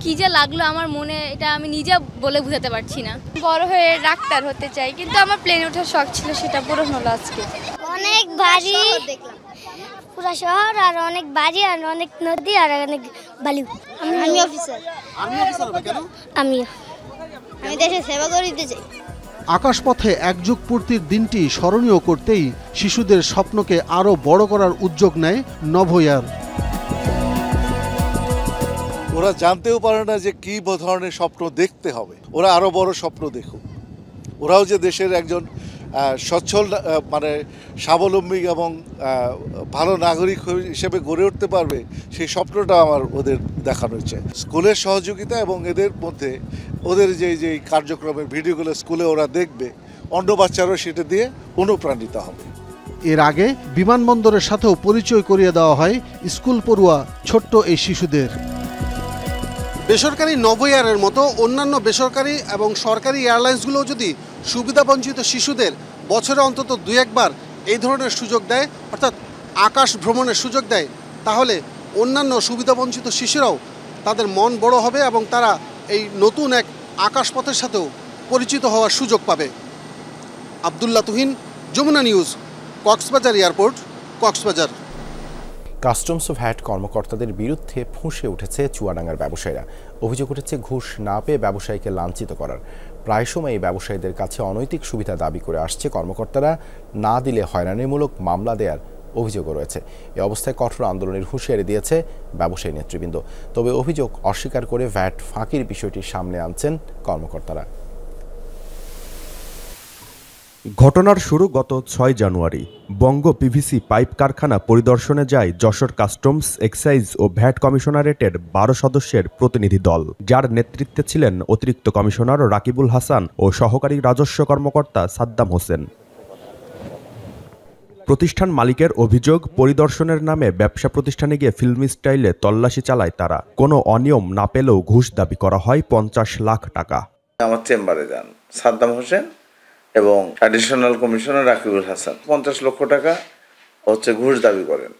কি যে লাগলো আমার মনে, এটা আমি নিজে বলে বোঝাতে পারছি না। বড় হয়ে ডাক্তার হতে চাই, কিন্তু আমার প্লেনে ওঠার শখ ছিল, সেটা পূরণ হলো আজকে। অনেক ভারী পুরা শহর আর অনেক বাড়ি আর অনেক নদী আর অনেক বালু। আমি অফিসার। আমি দেশের সেবা করতে চাই। আকাশপথে একযুগ পূর্তির দিনটি স্মরণীয় করতেই শিশুদের স্বপ্নকে আরও বড় করার উদ্যোগ নেয় নভোয়ার। ওরা জানতেও পারে না যে কী ধরনের স্বপ্ন দেখতে হবে, ওরা আরও বড় স্বপ্ন দেখুক। ওরাও যে দেশের একজন সচ্ছল মানে স্বাবলম্বী এবং ভালো নাগরিক হিসেবে গড়ে উঠতে পারবে, সেই স্বপ্নটা আমার ওদের দেখানো হচ্ছে। স্কুলের সহযোগিতা এবং এদের মধ্যে ওদের যে কার্যক্রমের ভিডিওগুলো স্কুলে ওরা দেখবে, অন্য বাচ্চারাও সেটা দিয়ে অনুপ্রাণিত হবে। এর আগে বিমানবন্দরের সাথেও পরিচয় করিয়ে দেওয়া হয় স্কুল পড়ুয়া ছোট্ট এই শিশুদের। বেসরকারি নভোয়ারের মতো অন্যান্য বেসরকারি এবং সরকারি এয়ারলাইন্সগুলোও যদি সুবিধাবঞ্চিত শিশুদের বছরে অন্তত 2-1 বার এই ধরনের সুযোগ দেয়, অর্থাৎ আকাশ ভ্রমণের সুযোগ দেয়, তাহলে অন্যান্য সুবিধাবঞ্চিত শিশুরাও তাদের মন বড় হবে এবং তারা এই নতুন এক আকাশপথের সাথেও পরিচিত হওয়ার সুযোগ পাবে। Abdullah Tuhin, Jamuna News, Cox's Bazar airport, Cox's Bazar. Customs ও ভ্যাট কর্মকর্তাদের বিরুদ্ধে ফুঁসে উঠেছে চুয়াডাঙ্গার ব্যবসায়ীরা। অভিযোগ উঠেছে ঘুষ না পেয়ে ব্যবসায়ীকে লাঞ্ছিত করার। প্রায় সময় এই ব্যবসায়ীদের কাছে অনৈতিক সুবিধা দাবি করে আসছে কর্মকর্তারা, না দিলে হয়রানিমূলক মামলা দেওয়ার অভিযোগও রয়েছে। এ অবস্থায় কঠোর আন্দোলনের হুঁশিয়ারি দিয়েছে ব্যবসায়ী নেতৃবৃন্দ। তবে অভিযোগ অস্বীকার করে ভ্যাট ফাঁকির বিষয়টি সামনে আনছেন কর্মকর্তারা। ঘটনার শুরু গত 6 জানুয়ারি। বঙ্গ পিভিসি পাইপ কারখানা পরিদর্শনে যায় যশোর কাস্টমস, এক্সাইজ ও ভ্যাট কমিশনারেটের 12 সদস্যের প্রতিনিধি দল, যার নেতৃত্বে ছিলেন অতিরিক্ত কমিশনার রাকিবুল হাসান ও সহকারী রাজস্ব কর্মকর্তা সাদ্দাম হোসেন। প্রতিষ্ঠান মালিকের অভিযোগ, পরিদর্শনের নামে ব্যবসা প্রতিষ্ঠানে গিয়ে ফিল্মি স্টাইলে তল্লাশি চালায় তারা। কোনো অনিয়ম না পেলেও ঘুষ দাবি করা হয় 50 লাখ টাকা। আমার চেম্বারে যান সাদ্দাম হোসেন এবং অ্যাডিশনাল কমিশনার রাকিবুল হাসান 50 লক্ষ টাকা ঘুষ দাবি করেন।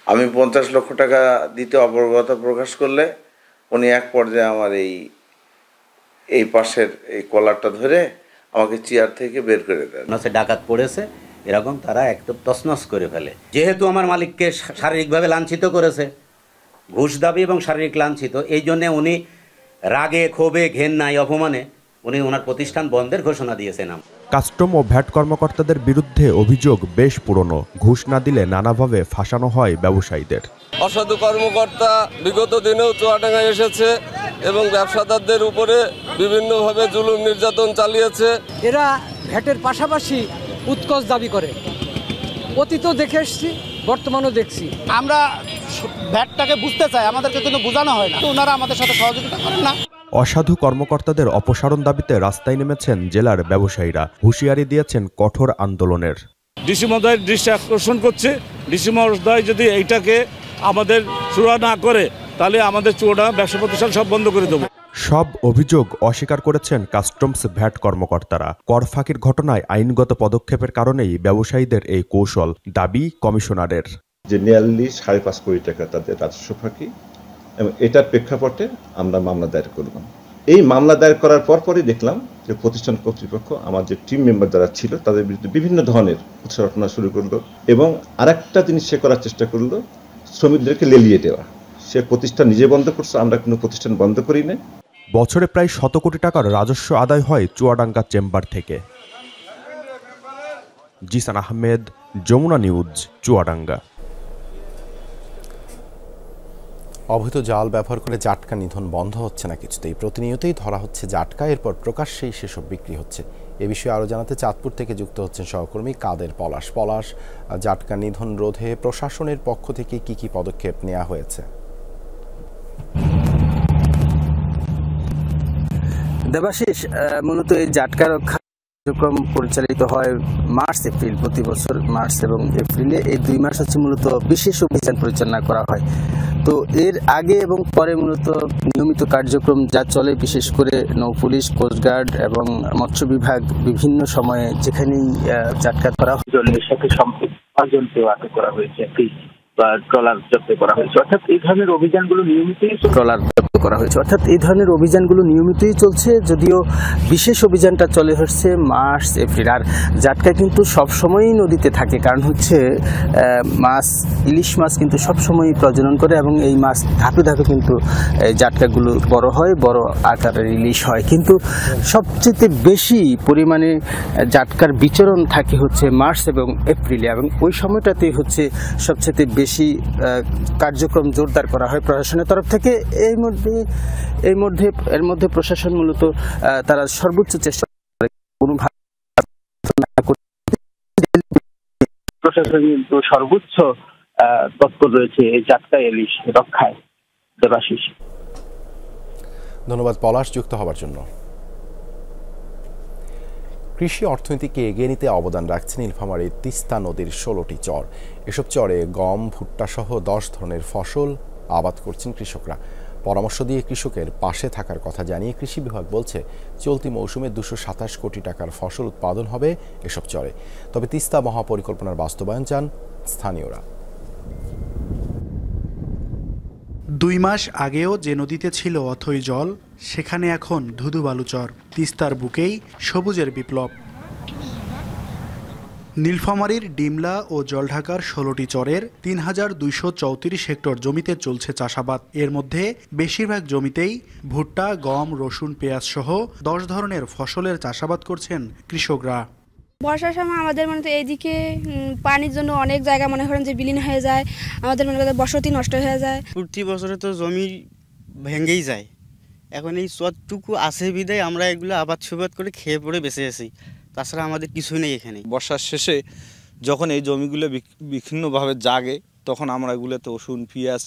আমি 50 লক্ষ টাকা দিতে অপরগতা প্রকাশ করলে উনি এক পর্যায়ে আমার এই পাশের এই কলারটা ধরে আমাকে চেয়ার থেকে বের করে দেন। ডাকাত পড়েছে এরকম তারা একদম তছনছ করে ফেলে। যেহেতু আমার মালিককে শারীরিকভাবে লাঞ্ছিত করেছে, ঘুষ দাবি এবং শারীরিক লাঞ্ছিত, এই জন্যে উনি রাগে, ক্ষোভে, ঘেন্নায়, অপমানে উনি ওনার প্রতিষ্ঠান বন্ধের ঘোষণা দিয়েছেন। কাস্টম ও ভ্যাট কর্মকর্তাদের বিরুদ্ধে অভিযোগ বেশ পুরনো। ঘুষ না দিলে নানাভাবে ফাঁসানো হয় ব্যবসায়ীদের। অসাধু কর্মকর্তা বিগত দিনেও চুয়াডাঙ্গায় এসেছে এবং ব্যবসাদারদের উপরে বিভিন্নভাবে জুলুম নির্যাতন চালিয়েছে। এরা ভ্যাটের পাশাপাশি উৎকোচ দাবি করে, অতীতও দেখে এসেছি, বর্তমানও দেখছি। আমরা ভ্যাটটাকে বুঝতে চাই, আমাদেরকে কিন্তু বোঝানো হয় না, ওনারা আমাদের সাথে সহযোগিতা করেন না। অসাধু কর্মকর্তাদের অপসারণ দাবিতে রাস্তায় নেমেছেন জেলার ব্যবসায়ীরা। হুঁশিয়ারি দিয়েছেন কঠোর আন্দোলনের। ডিসি মহোদয়ের দৃষ্টি আকর্ষণ করছে, ডিসি মহোদয় যদি এইটাকে আমাদের সুরা না করে তাহলে আমাদের চুয়াডাঙ্গা ব্যবসা প্রতিষ্ঠান সব বন্ধ করে দেবো। সব অভিযোগ অস্বীকার করেছেন কাস্টমস ভ্যাট কর্মকর্তারা। কর ফাঁকির ঘটনায় আইনগত পদক্ষেপের কারণেই ব্যবসায়ীদের এই কৌশল, দাবি কমিশনারের। যে নিয়ারলি 5.5 কোটি টাকা তাদের রাজস্ব ফাঁকি, এবং এটার প্রেক্ষাপটে আমরা মামলা দায়ের করলাম। এই মামলা দায়ের করার পরপরই দেখলাম যে প্রতিষ্ঠান কর্তৃপক্ষ আমার যে টিম মেম্বার যারা ছিল তাদের বিরুদ্ধে বিভিন্ন ধরনের প্রচারণা শুরু করলো, এবং আরেকটা জিনিস সে করার চেষ্টা করলো, শ্রমিকদেরকে লেলিয়ে দেওয়া। সে প্রতিষ্ঠান নিজে বন্ধ করছে, আমরা কোনো প্রতিষ্ঠান বন্ধ করি না। বছরে প্রায় 100 কোটি টাকার রাজস্ব আদায় হয় চুয়াডাঙ্গা চেম্বার থেকে। জিসান আহমেদ, যমুনা নিউজ, চুয়াডাঙ্গা। অবৈধ জাল ব্যবহার করে জাটকা নিধন বন্ধ হচ্ছে না কিছুতেই। প্রতিনিয়তই ধরা হচ্ছে জাটকা, এরপর প্রকাশ্যেই সেসব বিক্রি হচ্ছে। এ বিষয়ে আরও জানাতে চাঁদপুর থেকে যুক্ত হচ্ছেন সহকর্মী কাদের পলাশ। জাটকা নিধন রোধে প্রশাসনের পক্ষ থেকে কি কি পদক্ষেপ নেওয়া হয়েছে? দেবাশিস, মূলত এই জাটকা রক্ষা কার্যক্রম পরিচালিত হয় মার্চ এপ্রিল, প্রতি বছর মার্চ এবং এপ্রিলে এই 2 মাস হচ্ছে মূলত বিশেষ অভিযান পরিচালনা করা হয়। তো এর আগে এবং পরে মূলত নিয়মিত কার্যক্রম যা চলে, বিশেষ করে নৌপুলিশ, কোস্টগার্ড এবং মৎস্য বিভাগ বিভিন্ন সময়ে যেখানেই জাটকা ধরা হয় জলের সাথে সম্পৃক্ত 5 জনকেও আটক করা হয়েছে বা ট্রলার জব্দ করা হয়েছে। অর্থাৎ এই ধরনের অভিযানগুলো নিয়মিতই ট্রলার জব্দ করা হয়েছে। অর্থাৎ এই ধরনের অভিযানগুলো নিয়মিতই চলছে, যদিও বিশেষ অভিযানটা চলে হচ্ছে মার্চ এপ্রিল। আর জাটকা কিন্তু সবসময়ই নদীতে থাকে, কারণ হচ্ছে মাছ, ইলিশ মাছ কিন্তু সবসময়ই প্রজনন করে এবং এই মাছ ধাপে ধাপে কিন্তু এই জাটকাগুলো বড় হয়, বড় আকারের ইলিশ হয়। কিন্তু সবচেয়ে বেশি পরিমাণে জাটকার বিচরণ থাকে হচ্ছে মার্চ এবং এপ্রিলে, এবং ওই সময়টাতেই হচ্ছে সবচেয়ে বেশি কার্যক্রম জোরদার করা হয় প্রশাসনের তরফ থেকে। এর মধ্যে প্রশাসন মূলত তারা সর্বোচ্চ চেষ্টা করে প্রশাসন কিন্তু সর্বোচ্চ তৎপর রয়েছে এই জাটকা ইলিশ রক্ষায়। দেবাশিস, ধন্যবাদ পলাশ যুক্ত হবার জন্য। কৃষি অর্থনীতিকে এগিয়ে নিতে অবদান রাখছে নীলফামারীর তিস্তা নদীর 16টি চর। এসব চরে গম, ভুট্টা সহ 10 ধরনের ফসল আবাদ করছেন কৃষকরা। পরামর্শ দিয়ে কৃষকের পাশে থাকার কথা জানিয়ে কৃষি বিভাগ বলছে চলতি মৌসুমে 227 কোটি টাকার ফসল উৎপাদন হবে এসব চরে। তবে তিস্তা মহাপরিকল্পনার বাস্তবায়ন চান স্থানীয়রা। 2 মাস আগেও যে নদীতে ছিল অথই জল, সেখানে এখন ধুধু বালুচর। তিস্তার বুকেই সবুজের বিপ্লব। নীলফামারীর ডিমলা ও জলঢাকার 16টি চরের 3234 হেক্টর জমিতে চলছে চাষাবাদ। এর মধ্যে বেশিরভাগ জমিতেই ভুট্টা, গম, রসুন, পেঁয়াজ সহ 10 ধরনের ফসলের চাষাবাদ করছেন কৃষকরা। বর্ষার সময় আমাদের মনে হয় এইদিকে পানির জন্য অনেক জায়গা মনে করেন যে বিলীন হয়ে যায়, আমাদের মনে করেন বসতি নষ্ট হয়ে যায়। প্রতি বছরে তো জমি ভেঙেই যায়, এখন এই চরটুকু আছে বিদায় আমরা এগুলো আবাদ সুবাদ করে খেয়ে পড়ে বেঁচে আছি, তাছাড়া আমাদের কিছুই নেই এখানে। বর্ষার শেষে যখন এই জমিগুলো বিচ্ছিন্নভাবে জাগে, তখন আমরা এগুলোতে রসুন, পেঁয়াজ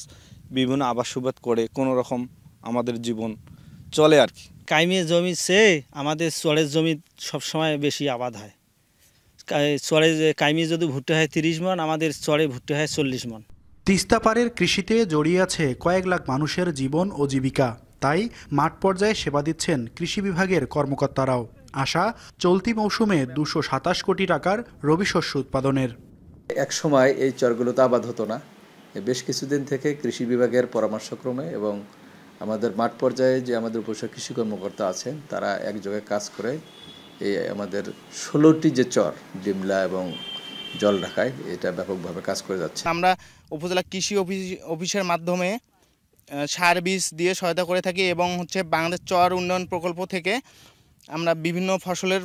বিভিন্ন আবাদ সুবাদ করে কোনো রকম আমাদের জীবন চলে আর কি। কাইমের জমি চেয়ে আমাদের চরের জমি সবসময় বেশি আবাদ হয়। চরে কাইমে যদি ভুট্টা হয় 30 মণ, আমাদের চরে ভুট্টা হয় 40 মণ। তিস্তা পাড়ের কৃষিতে জড়িয়ে আছে কয়েক লাখ মানুষের জীবন ও জীবিকা। তাই মাঠ পর্যায়ে সেবা দিচ্ছেন কৃষি বিভাগের কর্মকর্তারাও। আশা চলতি মৌসুমে 227 কোটি টাকার রবি শস্য উৎপাদনের। এক সময় এই চরগুলোতে আবাদ হতো না, বেশ কিছুদিন থেকে কৃষি বিভাগের পরামর্শক্রমে এবং আমাদের মাঠ পর্যায়ে যে আমাদের উপজেলা কৃষি কর্মকর্তা আছেন, তারা একযোগে কাজ করে এই আমাদের 16টি যে চর ডিমলা এবং জলঢাকায় এটা ব্যাপকভাবে কাজ করে যাচ্ছে। আমরা উপজেলা কৃষি অফিসের মাধ্যমে সার বীজ দিয়ে সহায়তা করে থাকি এবং হচ্ছে বাংলাদেশ চর উন্নয়ন প্রকল্প থেকে আমরা বিভিন্ন ফসলের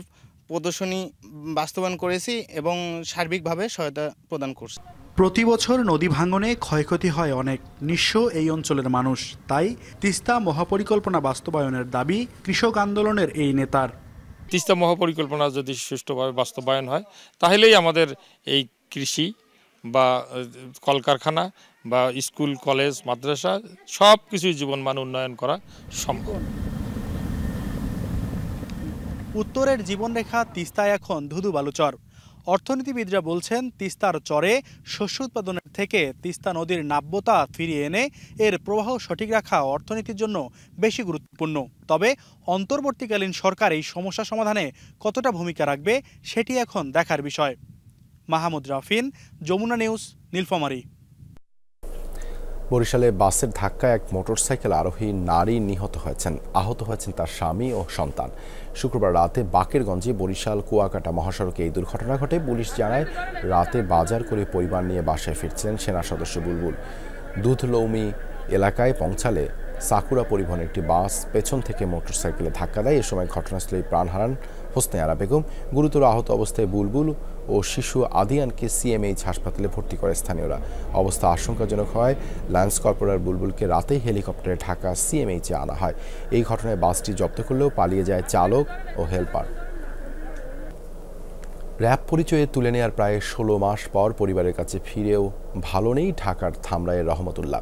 প্রদর্শনী বাস্তবায়ন করেছি এবং সার্বিকভাবে সহায়তা প্রদান করছি। প্রতি বছর নদী ভাঙনে ক্ষয়ক্ষতি হয় অনেক, নিঃস্ব এই অঞ্চলের মানুষ। তাই তিস্তা মহাপরিকল্পনা বাস্তবায়নের দাবি কৃষক আন্দোলনের এই নেতার। তিস্তা মহাপরিকল্পনা যদি সুষ্ঠুভাবে বাস্তবায়ন হয়, তাহলেই আমাদের এই কৃষি বা কলকারখানা বা স্কুল, কলেজ, মাদ্রাসা সব কিছুই জীবনমান উন্নয়ন করা সম্ভব। উত্তরের জীবনরেখা তিস্তায় এখন ধুধু বালুচর। অর্থনীতিবিদরা বলছেন তিস্তার চরে শস্য উৎপাদনের থেকে তিস্তা নদীর নাব্যতা ফিরিয়ে এনে এর প্রবাহ সঠিক রাখা অর্থনীতির জন্য বেশি গুরুত্বপূর্ণ। তবে অন্তর্বর্তীকালীন সরকার এই সমস্যা সমাধানে কতটা ভূমিকা রাখবে সেটি এখন দেখার বিষয়। মাহমুদ রাফিন, যমুনা নিউজ, নীলফামারী। বরিশালে বাসের ধাক্কায় এক মোটরসাইকেল আরোহী নারী নিহত হয়েছেন, আহত হয়েছেন তার স্বামী ও সন্তান। শুক্রবার রাতে বাকেরগঞ্জে বরিশাল কুয়াকাটা মহাসড়কে এই দুর্ঘটনা ঘটে। পুলিশ জানায় রাতে বাজার করে পরিবার নিয়ে বাসায় ফিরছিলেন সেনা সদস্য বুলবুল। দুধলৌমি এলাকায় পৌঁছালে সাকুরা পরিবহনের একটি বাস পেছন থেকে মোটরসাইকেলে ধাক্কা দেয়। এ সময় ঘটনাস্থলেই প্রাণ হারান হোসনে আরা বেগম। গুরুতর আহত অবস্থায় বুলবুল ও শিশু আদিয়ানকে সিএমএইচ হাসপাতালে ভর্তি করে স্থানীয়রা। অবস্থা আশঙ্কাজনক হয় ল্যান্স কর্পোরাল বুলবুলকে রাতেই হেলিকপ্টারে ঢাকা সিএমএইচে আনা হয়। এই ঘটনায় বাসটি জব্দ করলেও পালিয়ে যায় চালক ও হেলপার। র্যাব পরিচয়ে তুলে নেওয়ার প্রায় 16 মাস পর পরিবারের কাছে ফিরেও ভালো নেই ঢাকার ধামরাইয়ের রহমতুল্লাহ।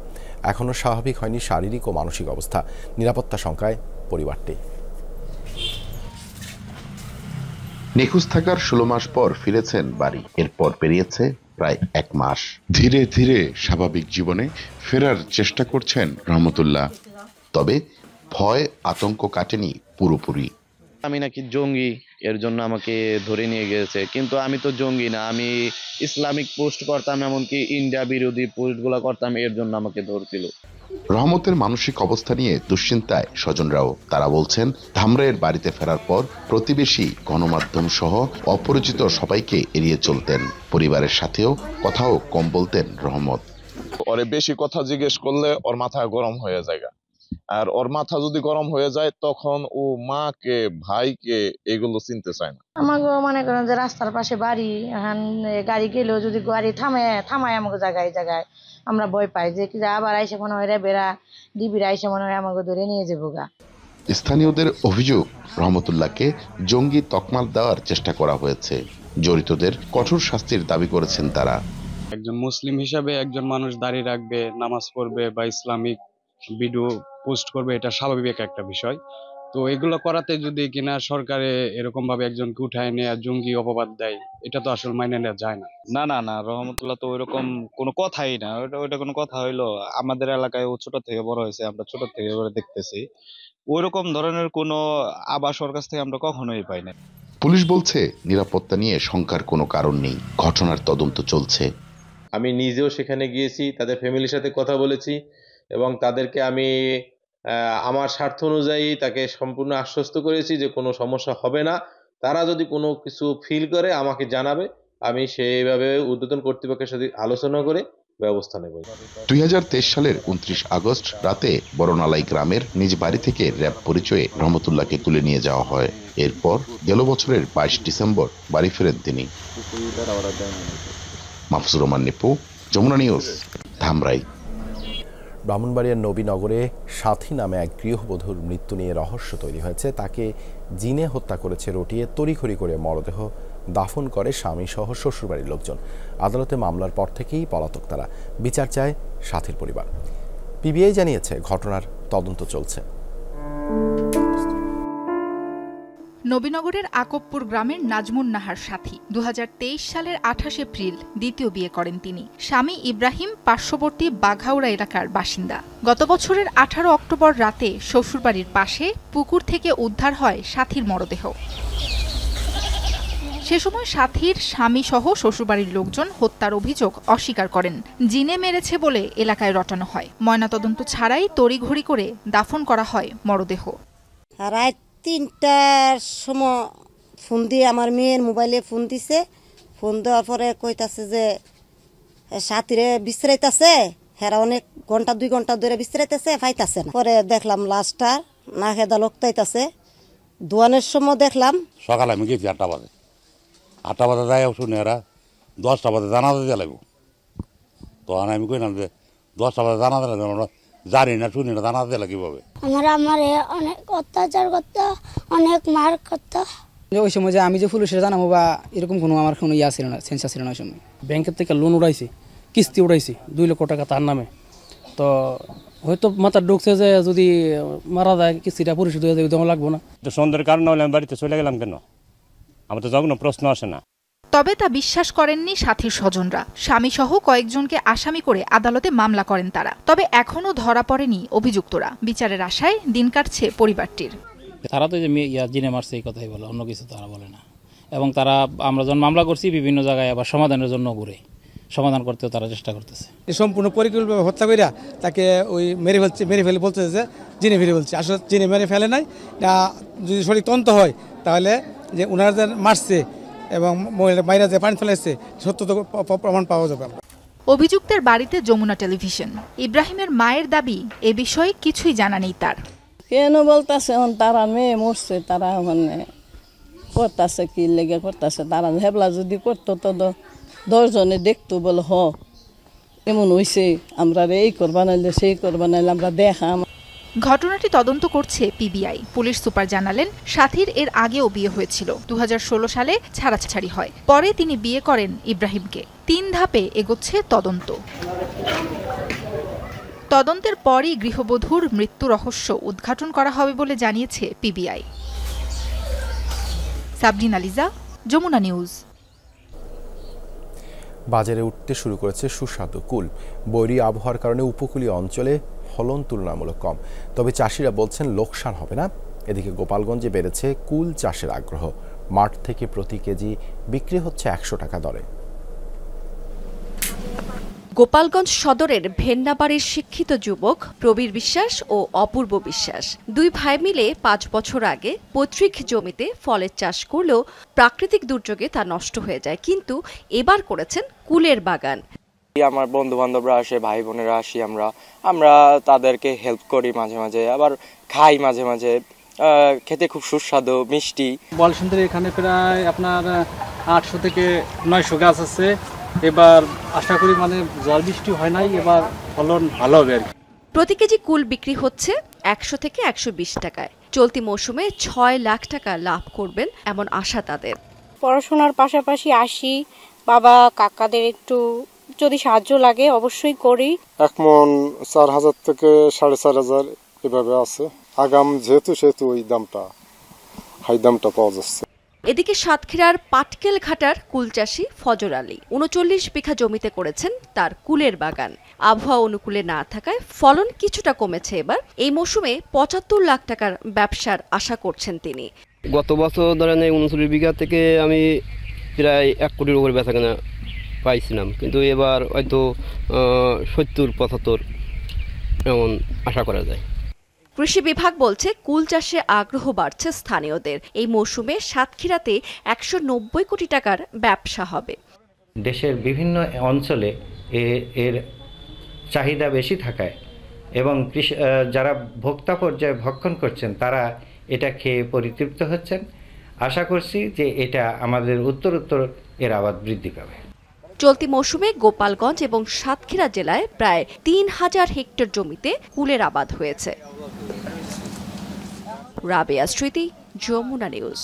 এখনও স্বাভাবিক হয়নি শারীরিক ও মানসিক অবস্থা। নিরাপত্তা শঙ্কায় পরিবারটি। নিখোঁজ থাকার 16 মাস পর ফিরেছেন বাড়ি। এরপর পেরিয়েছে প্রায় 1 মাস। ধীরে ধীরে স্বাভাবিক জীবনে ফেরার চেষ্টা করছেন রহমতুল্লাহ। তবে ভয় আতঙ্ক কাটেনি পুরোপুরি। আমি নাকি জঙ্গি, এর জন্য আমাকে ধরে নিয়ে গেছে, কিন্তু আমি তো জঙ্গি না, আমি ইসলামিক পোস্ট করতাম, এমনকি ইন্ডিয়া বিরোধী পোস্টগুলো করতাম, এর জন্য আমাকে ধরছিল। রহমতের মানসিক অবস্থা নিয়ে দুশ্চিন্তায় স্বজনরাও। তারা বলছেন, ধামরাইয়ের বাড়িতে ফেরার পর প্রতিবেশী, গণমাধ্যম সহ অপরিচিত সবাইকে এড়িয়ে চলতেন। পরিবারের সাথেও কথাও কম বলতেন রহমত। ওরে বেশি কথা জিজ্ঞেস করলে ওর মাথা গরম হয়ে যায়, আর ওর মাথা যদি গরম হয়ে যায় তখন ও মাকে, ভাইকে এগুলো চিনতে চায় না। আমাকে মনে করেন যে রাস্তার পাশে বাড়ি, এখন গাড়ি গেলেও যদি গাড়ি থামায় আমাকে জায়গায় আমরা ভয় পাই যে আবার আইসে মনে হয় বেড়া ডিবির আইসে মনে হয় আমাকে ধরে নিয়ে যাবো গা। স্থানীয়দের অভিযোগ, রহমতুল্লাহকে জঙ্গি তকমা দেওয়ার চেষ্টা করা হয়েছে। জড়িতদের কঠোর শাস্তির দাবি করেছেন তারা। একজন মুসলিম হিসাবে একজন মানুষ দাঁড়িয়ে রাখবে, নামাজ পড়বে বা ইসলামিক ভিডিও পোস্ট করবে, এটা স্বাভাবিক একটা বিষয়। তো এগুলো করাতে যদি কিনা সরকারে এরকম ভাবে একজনকে উঠায় নিয়ে জঙ্গি অপবাদ দেয়, এটা তো আসলে মাইনে নেওয়া যায় না। না রহমতুল্লাহ তো ওইরকম কোনো কথাই না। ওইটা কোনো কথা হইলো? আমাদের এলাকায় ও ছোট থেকে বড় হয়েছে, আমরা ছোট থেকে বড় দেখতেছি। ওইরকম ধরনের কোনো আবাস ওর কাছ থেকে আমরা কখনোই পাই না। পুলিশ বলছে, নিরাপত্তা নিয়ে শঙ্কার কোনো কারণ নেই, ঘটনার তদন্ত চলছে। আমি নিজেও সেখানে গিয়েছি, তাদের ফ্যামিলির সাথে কথা বলেছি এবং তাদেরকে আমি আমার স্বার্থ অনুযায়ী তাকে সম্পূর্ণ আশ্বস্ত করেছি যে কোনো সমস্যা হবে না। তারা যদি কোনো কিছু ফিল করে আমাকে জানাবে, আমি সেইভাবে ঊর্ধ্বতন কর্তৃপক্ষের সাথে আলোচনা করে ব্যবস্থা নেব। 2023 সালের 29 আগস্ট রাতে বড়নালাই গ্রামের নিজ বাড়ি থেকে র্যাব পরিচয়ে রহমতুল্লাহকে তুলে নিয়ে যাওয়া হয়। এরপর গেল বছরের 22 ডিসেম্বর বাড়ি ফেরেন তিনি। মাহফুজুর রহমান নিপু, যমুনা নিউজ, ধামরাই। ব্রাহ্মণবাড়িয়ার নবীনগরে সাথী নামে এক গৃহবধূর মৃত্যু নিয়ে রহস্য তৈরি হয়েছে। তাকে জিনে হত্যা করেছে রটিয়ে তড়িঘড়ি করে মরদেহ দাফন করে স্বামী সহ শ্বশুরবাড়ির লোকজন। আদালতে মামলার পর থেকেই পলাতক তারা। বিচার চায় সাথীর পরিবার। পিবিআই জানিয়েছে ঘটনার তদন্ত চলছে। নবীনগরের আকবপুর গ্রামের নাজমুন নাহার সাথী 2023 সালের 28 এপ্রিল দ্বিতীয় বিয়ে করেন তিনি। স্বামী ইব্রাহিম পার্শ্ববর্তী বাঘাউড়া এলাকার বাসিন্দা। গত বছরের 18 অক্টোবর রাতে শ্বশুরবাড়ির পাশে পুকুর থেকে উদ্ধার হয় সাথীর মরদেহ। সে সময় সাথীর স্বামী সহ শ্বশুরবাড়ির লোকজন হত্যার অভিযোগ অস্বীকার করেন। জিনে মেরেছে বলে এলাকায় রটানো হয়। ময়নাতদন্ত ছাড়াই তড়িঘড়ি করে দাফন করা হয় মরদেহ। 3টার সময় ফোন দিয়ে আমার মেয়ের মোবাইলে ফোন দিছে। ফোন দেওয়ার পরে কইতাছে যে সাথীরে বিশ্রাইতেছে, হেরা অনেক ঘন্টা 2 ঘন্টা ধরে বিশ্রাইতেছে, পাইতাছে না। পরে দেখলাম লাশটা না খেদা লোকতাইতাছে। দোয়ানের সময় দেখলাম সকালে আমি গেছি 8টা বাজে। 8টা বাজে যাই শুনে এরা 10টা বাজে জানাজা দিয়ে লাগবো। তো আমি কইলাম যে 10টা বাজে জানাজা লাগবে, আমরা জানি না শুনি না, জানাজা দিয়ে কিভাবে। আমার অনেক অত্যাচার করতো, অনেক মার করতো। ওই সময় যে আমি যে পুলিশের জানাবো বা এরকম কোনো আমার কোনো ইয়া ছিল না, সেন্সা ছিল না। ওই সময় ব্যাংকের থেকে লোন উঠাইছি, কিস্তি উঠাইছি 2 লক্ষ টাকা তার নামে। তো হয়তো মাথার ঢুকছে যে যদি মারা যায় কিস্তিটা পরিশোধ হয়ে যাবে, লাগবো না। তো সন্ধ্যার কারণে হলে আমি বাড়িতে চলে গেলাম কেন? আমার তো যখন প্রশ্ন আসে না। তবে তা বিশ্বাস করেননি সাথীর স্বজনরা। স্বামী সহ কয়েকজনকে আসামি করে আদালতে মামলা করেন তারা। তবে এখনও ধরা পড়েনি অভিযুক্তরা। বিচারের আশায় দিন কাটছে পরিবারটির। তারা তো যে জিনে মারছে এই কথাই বলে, অন্য কিছু তারা বলে না। এবং তারা আমরা যখন মামলা করছি বিভিন্ন জায়গায় আবার সমাধানের জন্য ঘুরে সমাধান করতেও তারা চেষ্টা করতেছে। সম্পূর্ণ পরিকল্পিতভাবে হত্যা কইরা তাকে ওই মেরে ফেলে বলতে যে জিনে ফেলে বলছে, আসলে জিনে মেরে ফেলে নাই। যদি সঠিক তদন্ত হয় তাহলে যে ওনারা যে মারছে এবং মহিলা যে পানি ফেলেছে সত্য প্রমাণ পাওয়া যাবে। অভিযুক্তের বাড়িতে যমুনা টেলিভিশন। ইব্রাহিমের মায়ের দাবি, এ বিষয়ে কিছুই জানা নেই তার। কেন বলতেছে তারা মেয়ে মরছে, তারা মানে করতেছে কি লেগে করতেছে। তারা হেবলা যদি করতো তো 10 জনে দেখতো, বলে এমন হয়েছে, আমরা এই করবা নাইলে সেই করবা নাইলে আমরা দেখা। ঘটনাটি তদন্ত করছে পিবিআই। পুলিশ সুপার জানালেন, সাথীর এর আগেও বিয়ে হয়েছিল। 2016 সালে ছাড়াছাড়ি হয়। পরে তিনি বিয়ে করেন ইব্রাহিমকে। 3 ধাপে এগোচ্ছে তদন্ত। তদন্তের পরই গৃহবধূর মৃত্যু রহস্য উদ্ঘাটন করা হবে বলে জানিয়েছে পিবিআই। সাবরিনা লিজা, যমুনা নিউজ। বাজারে উঠতে শুরু করেছে সুস্বাদু কুল। বৈরী আবহাওয়ার কারণে উপকূলীয় অঞ্চলে ফলন তুলনামূলক কম, তবে চাষিরা বলছেন লোকসান হবে না। এদিকে গোপালগঞ্জে বেড়েছে কুল চাষের আগ্রহ। মাঠ থেকে প্রতি কেজি বিক্রি হচ্ছে 100 টাকা দরে। গোপালগঞ্জ সদরের ভেন্নাবাড়ির শিক্ষিত যুবক প্রবীর বিশ্বাস ও অপূর্ব বিশ্বাস দুই ভাই মিলে ৫ বছর আগে পৈতৃক জমিতে ফলের চাষ করলেও প্রাকৃতিক দুর্যোগে তা নষ্ট হয়ে যায়, কিন্তু এবার করেছেন কুলের বাগান। আমার বন্ধু বান্ধবরা আসে, ভাই বোনেরা আসি, আমরা তাদেরকে হেল্প করি, মাঝে মাঝে আবার খাই, মাঝে মাঝে খেতে খুব সুস্বাদু মিষ্টি। বলসুন্দরী এখানে প্রায় আপনার 800 থেকে 900 গাছ আছে। এবার আশা করি জল বৃষ্টি হয় নাই, এবার ফলন ভালো হবে আর কি। প্রতি কেজি কুল বিক্রি হচ্ছে 100 থেকে 120 টাকায়। চলতি মৌসুমে 6 লাখ টাকা লাভ করবেন এমন আশা তাদের। পড়াশোনার পাশাপাশি আসি, বাবা কাকাদের একটু যদি সাহায্য লাগে অবশ্যই করি। এক মন 4000 থেকে 4500 এভাবে আছে। আগাম যেহেতু ওই দামটা হাই দামটা পাওয়া যাচ্ছে। এদিকে সাতক্ষীরার পাটকেল ঘাটার কুল চাষী ফজর আলী 39 বিঘা জমিতে করেছেন তার কুলের বাগান। আবহাওয়া অনুকূলে না থাকায় ফলন কিছুটা কমেছে এবার। এই মৌসুমে 75 লাখ টাকার ব্যবসার আশা করছেন তিনি। গত বছর ধরেন 39 বিঘা থেকে আমি প্রায় 1 কোটির উপরে বেচাকেনা পাইছিলাম, কিন্তু এবার হয়তো 70-75 এমন আশা করা যায়। কৃষি বিভাগ বলছে কুল চাষে আগ্রহ বাড়ছে স্থানীয়দের। এই মৌসুমে সাতক্ষীরাতে 190 কোটি টাকার ব্যবসা হবে। দেশের বিভিন্ন অঞ্চলে এর চাহিদা বেশি থাকায় এবং যারা ভোক্তা পর্যায়ে ভক্ষণ করছেন তারা এটা খেয়ে পরিতৃপ্ত হচ্ছেন। আশা করছি যে এটা আমাদের উত্তরোত্তর এর আবাদ বৃদ্ধি পাবে। চলতি মৌসুমে গোপালগঞ্জ এবং সাতক্ষীরা জেলায় প্রায় 3000 হেক্টর জমিতে কুলের আবাদ হয়েছে। রাবেয়া স্মৃতি, যমুনা নিউজ।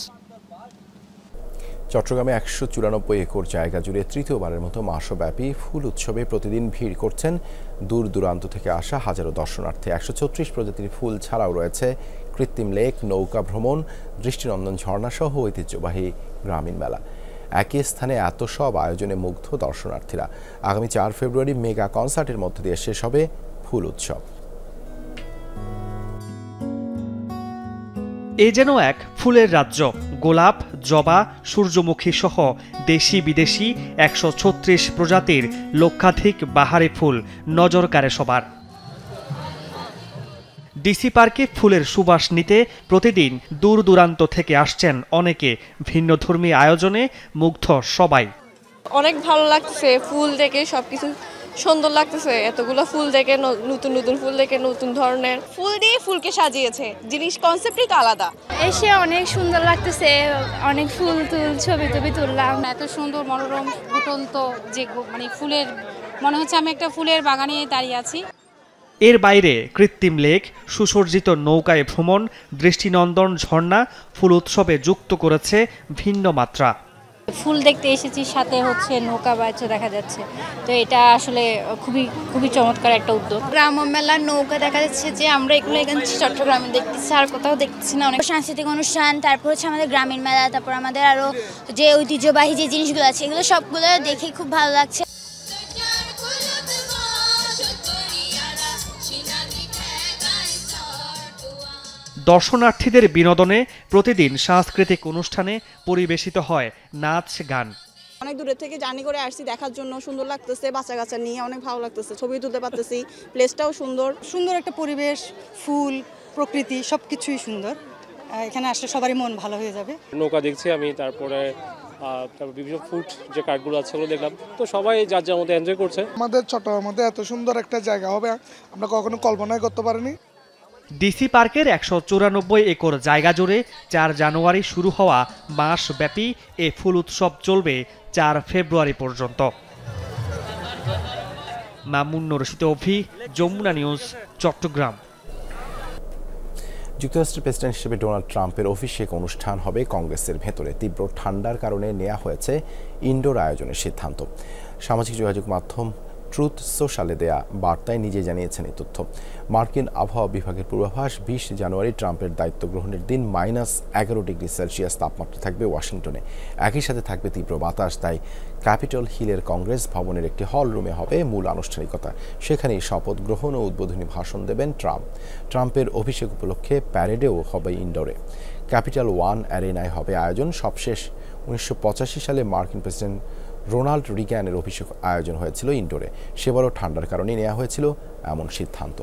চট্টগ্রামে 194 একর জায়গা জুড়ে তৃতীয়বারের মতো মাসব্যাপী ফুল উৎসবে প্রতিদিন ভিড় করছেন দূর দূরান্ত থেকে আসা হাজারো দর্শনার্থী। 134 প্রজাতির ফুল ছাড়াও রয়েছে কৃত্রিম লেক, নৌকা ভ্রমণ, দৃষ্টিনন্দন ঝর্ণা সহ ঐতিহ্যবাহী গ্রামীণ মেলা। একই স্থানে এত সব আয়োজনে মুগ্ধ দর্শনার্থীরা। আগামী 4 ফেব্রুয়ারি মেগা কনসার্টের মধ্য দিয়ে শেষ হবে ফুল উৎসব। এ যেন এক ফুলের রাজ্য। গোলাপ, জবা, সূর্যমুখী সহ দেশি বিদেশি 136 প্রজাতির লক্ষাধিক বাহারি ফুল নজর কাড়ে সবার। ডিসি পার্কে ফুলের সুবাস নিতে প্রতিদিন দূর দূরান্ত থেকে আসছেন অনেকে। ভিন্নধর্মী আয়োজনে মুগ্ধ সবাই। অনেক ভালো লাগছে, ফুল দেখে সবকিছু সুন্দর লাগতেছে। এতগুলো ফুল দেখে, নতুন নতুন ফুল দেখে, নতুন ধরনের ফুল দিয়ে ফুলকে সাজিয়েছে। জিনিস কনসেপ্টই তো আলাদা। এসে অনেক সুন্দর লাগতেছে, অনেক ফুল ছবি তুললাম। এত সুন্দর মনোরম ফুটন্ত যে ফুলের, মনে হচ্ছে আমি একটা ফুলের বাগানে দাঁড়িয়ে আছি। এর বাইরে কৃত্রিম লেক, সুসজ্জিত নৌকায় ভ্রমণ, দৃষ্টিনন্দন ঝর্ণা ফুল উৎসবে যুক্ত করেছে ভিন্ন মাত্রা। ফুল দেখতে এসেছি, সাথে নৌকা বাইচও দেখা যাচ্ছে, তো এটা আসলে খুবই চমৎকার একটা উদ্যোগ। গ্রাম্য মেলার নৌকা দেখা যাচ্ছে যে আমরা এগুলো এখানে চট্টগ্রামে দেখতেছি, আর কোথাও দেখতেছি না। অনেক সাংস্কৃতিক অনুষ্ঠান, তারপর আমাদের গ্রামীণ মেলা, তারপর আমাদের আরো যে ঐতিহ্যবাহী যে জিনিসগুলো আছে এগুলো সবগুলো দেখে খুব ভালো লাগছে। দর্শনার্থীদের বিনোদনে প্রতিদিন সাংস্কৃতিক অনুষ্ঠানে পরিবেশিত হয় নাচ গান। অনেক দূরে থেকে জার্নি করে আসছি দেখার জন্য, সুন্দর লাগতেছে। বাচ্চা কাচ্চা নিয়ে অনেক ভালো লাগতেছে, ছবি তুলতে পারতেছি। প্লেসটাও সুন্দর একটা পরিবেশ, ফুল, প্রকৃতি সবকিছুই সুন্দর। এখানে আসলে সবারই মন ভালো হয়ে যাবে। নৌকা দেখছি আমি, তারপরে বিভিন্ন ফুড যে কার্ডগুলো আছে ওগুলো দেখলাম, তো সবাই যার যার মধ্যে এনজয় করছে। আমাদের চট্টগ্রামের মধ্যে এত সুন্দর একটা জায়গা হবে আমরা কখনো কল্পনাই করতে পারিনি। ডিসি পার্কের 194 একর জায়গা জুড়ে 4 জানুয়ারি শুরু হওয়া মাসব্যাপী এ ফুল উৎসব চলবে 4 ফেব্রুয়ারি পর্যন্ত। মামুনুর রশিদ অভি, যমুনা নিউজ, চট্টগ্রাম। যুক্তরাষ্ট্রের প্রেসিডেন্ট হিসেবে ডোনাল্ড ট্রাম্পের অভিষেক অনুষ্ঠান হবে কংগ্রেসের ভেতরে। তীব্র ঠান্ডার কারণে নেওয়া হয়েছে ইনডোর আয়োজনের সিদ্ধান্ত। সামাজিক যোগাযোগ মাধ্যম ট্রুথ সোশ্যালে দেয়া বার্তায় নিজে জানিয়েছেন এই তথ্য। মার্কিন আবহাওয়া বিভাগের পূর্বাভাস, 20 জানুয়ারি ট্রাম্পের দায়িত্ব গ্রহণের দিন -11 ডিগ্রি সেলসিয়াস তাপমাত্রা থাকবে ওয়াশিংটনে। একই সাথে থাকবে তীব্র বাতাস। তাই ক্যাপিটল হিলের কংগ্রেস ভবনের একটি হল রুমে হবে মূল আনুষ্ঠানিকতা। সেখানেই শপথ গ্রহণ ও উদ্বোধনী ভাষণ দেবেন ট্রাম্প। ট্রাম্পের অভিষেক উপলক্ষে প্যারেডেও হবে ইনডোরে। ক্যাপিটাল ওয়ান অ্যারেনায় হবে আয়োজন। সবশেষ 1985 সালে মার্কিন প্রেসিডেন্ট রোনাল্ড রিগ্যানের অভিষেক আয়োজন হয়েছিল ইনডোরে। সেবারও ঠান্ডার কারণে নেওয়া হয়েছিল এমন সিদ্ধান্ত।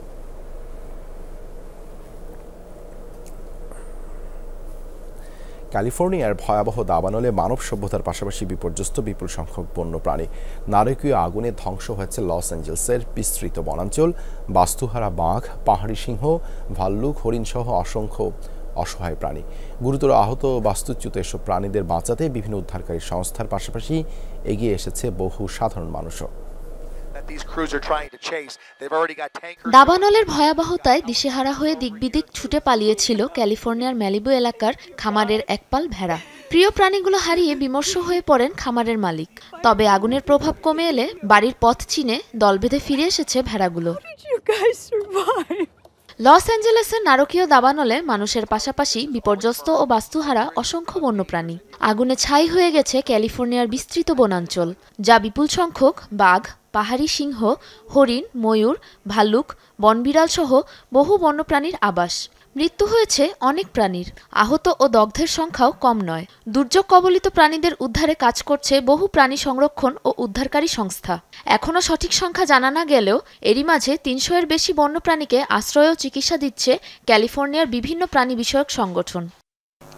ক্যালিফোর্নিয়ার ভয়াবহ দাবানলে মানব সভ্যতার পাশাপাশি বিপর্যস্ত বিপুল সংখ্যক বন্যপ্রাণী। নারকীয় আগুনে ধ্বংস হয়েছে লস অ্যাঞ্জেলসের বিস্তৃত বনাঞ্চল। বাস্তুহারা বাঘ, পাহাড়ি সিংহ, ভাল্লুক, হরিণসহ অসংখ্য অসহায় প্রাণী। গুরুতর আহত বাস্তুচ্যুত এসব প্রাণীদের বাঁচাতে বিভিন্ন উদ্ধারকারী সংস্থার পাশাপাশি এগিয়ে এসেছে বহু সাধারণ মানুষও। দাবানলের ভয়াবহতায় দিশেহারা হয়ে দিকবিদিক ছুটে পালিয়েছিল ক্যালিফোর্নিয়ার ম্যালিবু এলাকার খামারের একপাল ভেড়া। প্রিয় প্রাণীগুলো হারিয়ে বিমর্ষ হয়ে পড়েন খামারের মালিক। তবে আগুনের প্রভাব কমে এলে বাড়ির পথ চিনে দলবেঁধে ফিরে এসেছে ভেড়াগুলো। লস অ্যাঞ্জেলেসের নারকীয় দাবানলে মানুষের পাশাপাশি বিপর্যস্ত ও বাস্তুহারা অসংখ্য বন্যপ্রাণী। আগুনে ছাই হয়ে গেছে ক্যালিফোর্নিয়ার বিস্তৃত বনাঞ্চল, যা বিপুল সংখ্যক বাঘ, পাহাড়ি সিংহ, হরিণ, ময়ূর, ভাল্লুক, বনবিড়াল সহ বহু বন্যপ্রাণীর আবাস। মৃত্যু হয়েছে অনেক প্রাণীর। আহত ও দগ্ধের সংখ্যাও কম নয়। দুর্যোগ কবলিত প্রাণীদের উদ্ধারে কাজ করছে বহু প্রাণী সংরক্ষণ ও উদ্ধারকারী সংস্থা। এখনও সঠিক সংখ্যা জানা না গেলেও এরই মাঝে ৩০০-এর বেশি বন্যপ্রাণীকে আশ্রয় ও চিকিৎসা দিচ্ছে ক্যালিফোর্নিয়ার বিভিন্ন প্রাণী বিষয়ক সংগঠন।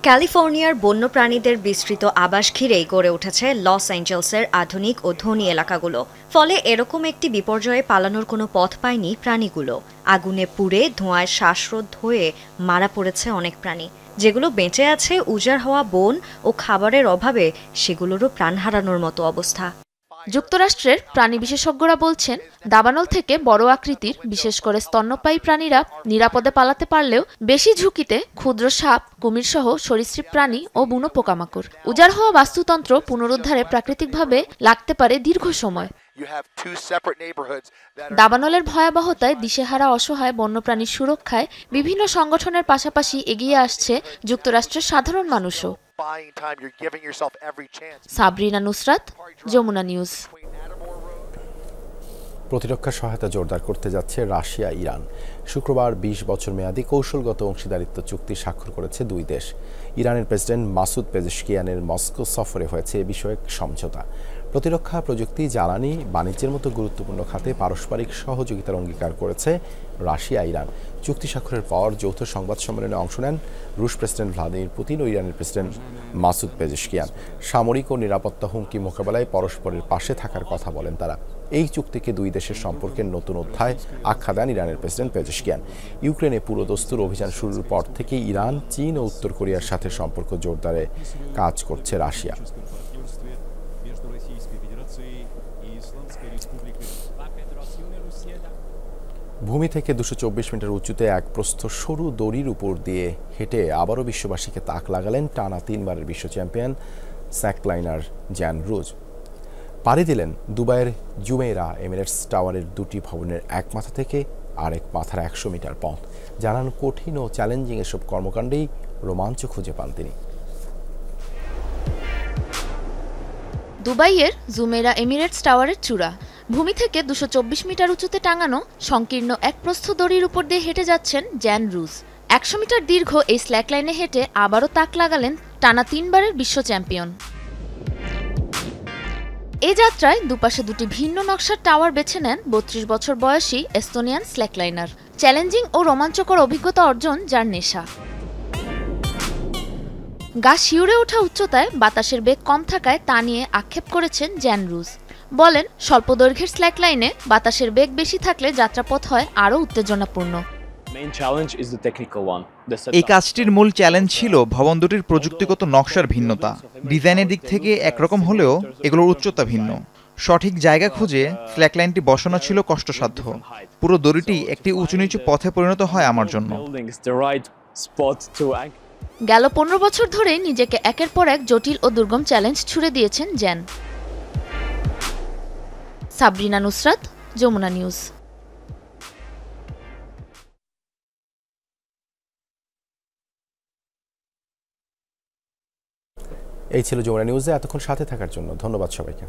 ক্যালিফোর্নিয়ার বন্যপ্রাণীদের বিস্তৃত আবাস ঘিরেই গড়ে উঠেছে লস অ্যাঞ্জেলসের আধুনিক ও ধনী এলাকাগুলো। ফলে এরকম একটি বিপর্যয়ে পালানোর কোনো পথ পায়নি প্রাণীগুলো। আগুনে পুড়ে ধোঁয়ায় শ্বাসরোধ হয়ে মারা পড়েছে অনেক প্রাণী। যেগুলো বেঁচে আছে উজাড় হওয়া বন ও খাবারের অভাবে সেগুলোরও প্রাণ হারানোর মতো অবস্থা। যুক্তরাষ্ট্রের প্রাণী বিশেষজ্ঞরা বলছেন, দাবানল থেকে বড় আকৃতির বিশেষ করে স্তন্যপায়ী প্রাণীরা নিরাপদে পালাতে পারলেও বেশি ঝুঁকিতে ক্ষুদ্র সাপ, কুমির সহ সরীসৃপ প্রাণী ও বুনো পোকামাকড়। উজাড় হওয়া বাস্তুতন্ত্র পুনরুদ্ধারে প্রাকৃতিকভাবে লাগতে পারে দীর্ঘ সময়। দাবানলের ভয়াবহতায় দিশেহারা অসহায় বন্যপ্রাণীর সুরক্ষায় বিভিন্ন সংগঠনের পাশাপাশি এগিয়ে আসছে যুক্তরাষ্ট্রের সাধারণ মানুষও। সাবরিনা নুসরাত, যমুনা নিউজ। প্রতিরক্ষা সহায়তা জোরদার করতে যাচ্ছে রাশিয়া ইরান। শুক্রবার ২০ বছর মেয়াদী কৌশলগত অংশীদারিত্ব চুক্তি স্বাক্ষর করেছে দুই দেশ। ইরানের প্রেসিডেন্ট মাসুদ পেজেশকিয়ানের মস্কো সফরে হয়েছে এ বিষয়ক সমঝোতা। প্রতিরক্ষা, প্রযুক্তি, জ্বালানি, বাণিজ্যের মতো গুরুত্বপূর্ণ খাতে পারস্পরিক সহযোগিতার অঙ্গীকার করেছে রাশিয়া ইরান। চুক্তি স্বাক্ষরের পর যৌথ সংবাদ সম্মেলনে অংশ নেন রুশ প্রেসিডেন্ট ভ্লাদিমির পুতিন ও ইরানের প্রেসিডেন্ট মাসুদ পেজেশকিয়ান। সামরিক ও নিরাপত্তা হুমকি মোকাবেলায় পরস্পরের পাশে থাকার কথা বলেন তারা। এই চুক্তিকে দুই দেশের সম্পর্কের নতুন অধ্যায় আখ্যা দেন ইরানের প্রেসিডেন্ট পেজেশকিয়ান। ইউক্রেনে পুরোদস্তুর অভিযান শুরুর পর থেকেই ইরান, চীন ও উত্তর কোরিয়ার সাথে সম্পর্ক জোরদারে কাজ করছে রাশিয়া। ভূমি থেকে ২২৪ মিটার উঁচুতে এক প্রস্থ সরু দড়ির উপর দিয়ে হেঁটে আবারও বিশ্ববাসীকে তাক লাগালেন টানা ৩বারের বিশ্ব চ্যাম্পিয়ন স্ল্যাকলাইনার জ্যান রুজ। পাড়ি দিলেন দুবাইয়ের জুমেইরা এমিরেটস টাওয়ারের দুটি ভবনের এক মাথা থেকে আরেক মাথার ১০০ মিটার পথ। জানান, কঠিন ও চ্যালেঞ্জিং এসব কর্মকাণ্ডেই রোমাঞ্চ খুঁজে পান তিনি। দুবাইয়ের জুমেইরা এমিরেটস টাওয়ারের চূড়া। ভূমি থেকে ২২৪ মিটার উঁচুতে টাঙানো সংকীর্ণ এক প্রস্থ দড়ির উপর দিয়ে হেঁটে যাচ্ছেন জ্যান রুজ। ১০০ মিটার দীর্ঘ এই স্ল্যাকলাইনে হেঁটে আবারও তাক লাগালেন টানা ৩বারের বিশ্ব চ্যাম্পিয়ন। এ যাত্রায় দুপাশে দুটি ভিন্ন নকশার টাওয়ার বেছে নেন ৩২ বছর বয়সী এস্তোনিয়ান স্ল্যাকলাইনার। চ্যালেঞ্জিং ও রোমাঞ্চকর অভিজ্ঞতা অর্জন যার নেশা। গা শিউরে ওঠা উচ্চতায় বাতাসের বেগ কম থাকায় তা নিয়ে আক্ষেপ করেছেন জ্যান রুজ। বলেন, স্বল্প দৈর্ঘ্যের স্ল্যাকলাইনে বাতাসের বেগ বেশি থাকলে যাত্রাপথ হয় আরও উত্তেজনাপূর্ণ। এই কাজটির মূল চ্যালেঞ্জ ছিল ভবন দুটির প্রযুক্তিগত নকশার ভিন্নতা। ডিজাইনের দিক থেকে একরকম হলেও এগুলোর উচ্চতা ভিন্ন। সঠিক জায়গা খুঁজে স্ল্যাকলাইনটি বসানো ছিল কষ্টসাধ্য। পুরো দড়িটি একটি উঁচু নিচু পথে পরিণত হয় আমার জন্য। গেল ১৫ বছর ধরে নিজেকে একের পর এক জটিল ও দুর্গম চ্যালেঞ্জ ছুড়ে দিয়েছেন জ্যান। সাবরিনা নুসরাত, যমুনা নিউজ। এই ছিল যমুনা নিউজে এতক্ষণ সাথে থাকার জন্য ধন্যবাদ সবাইকে।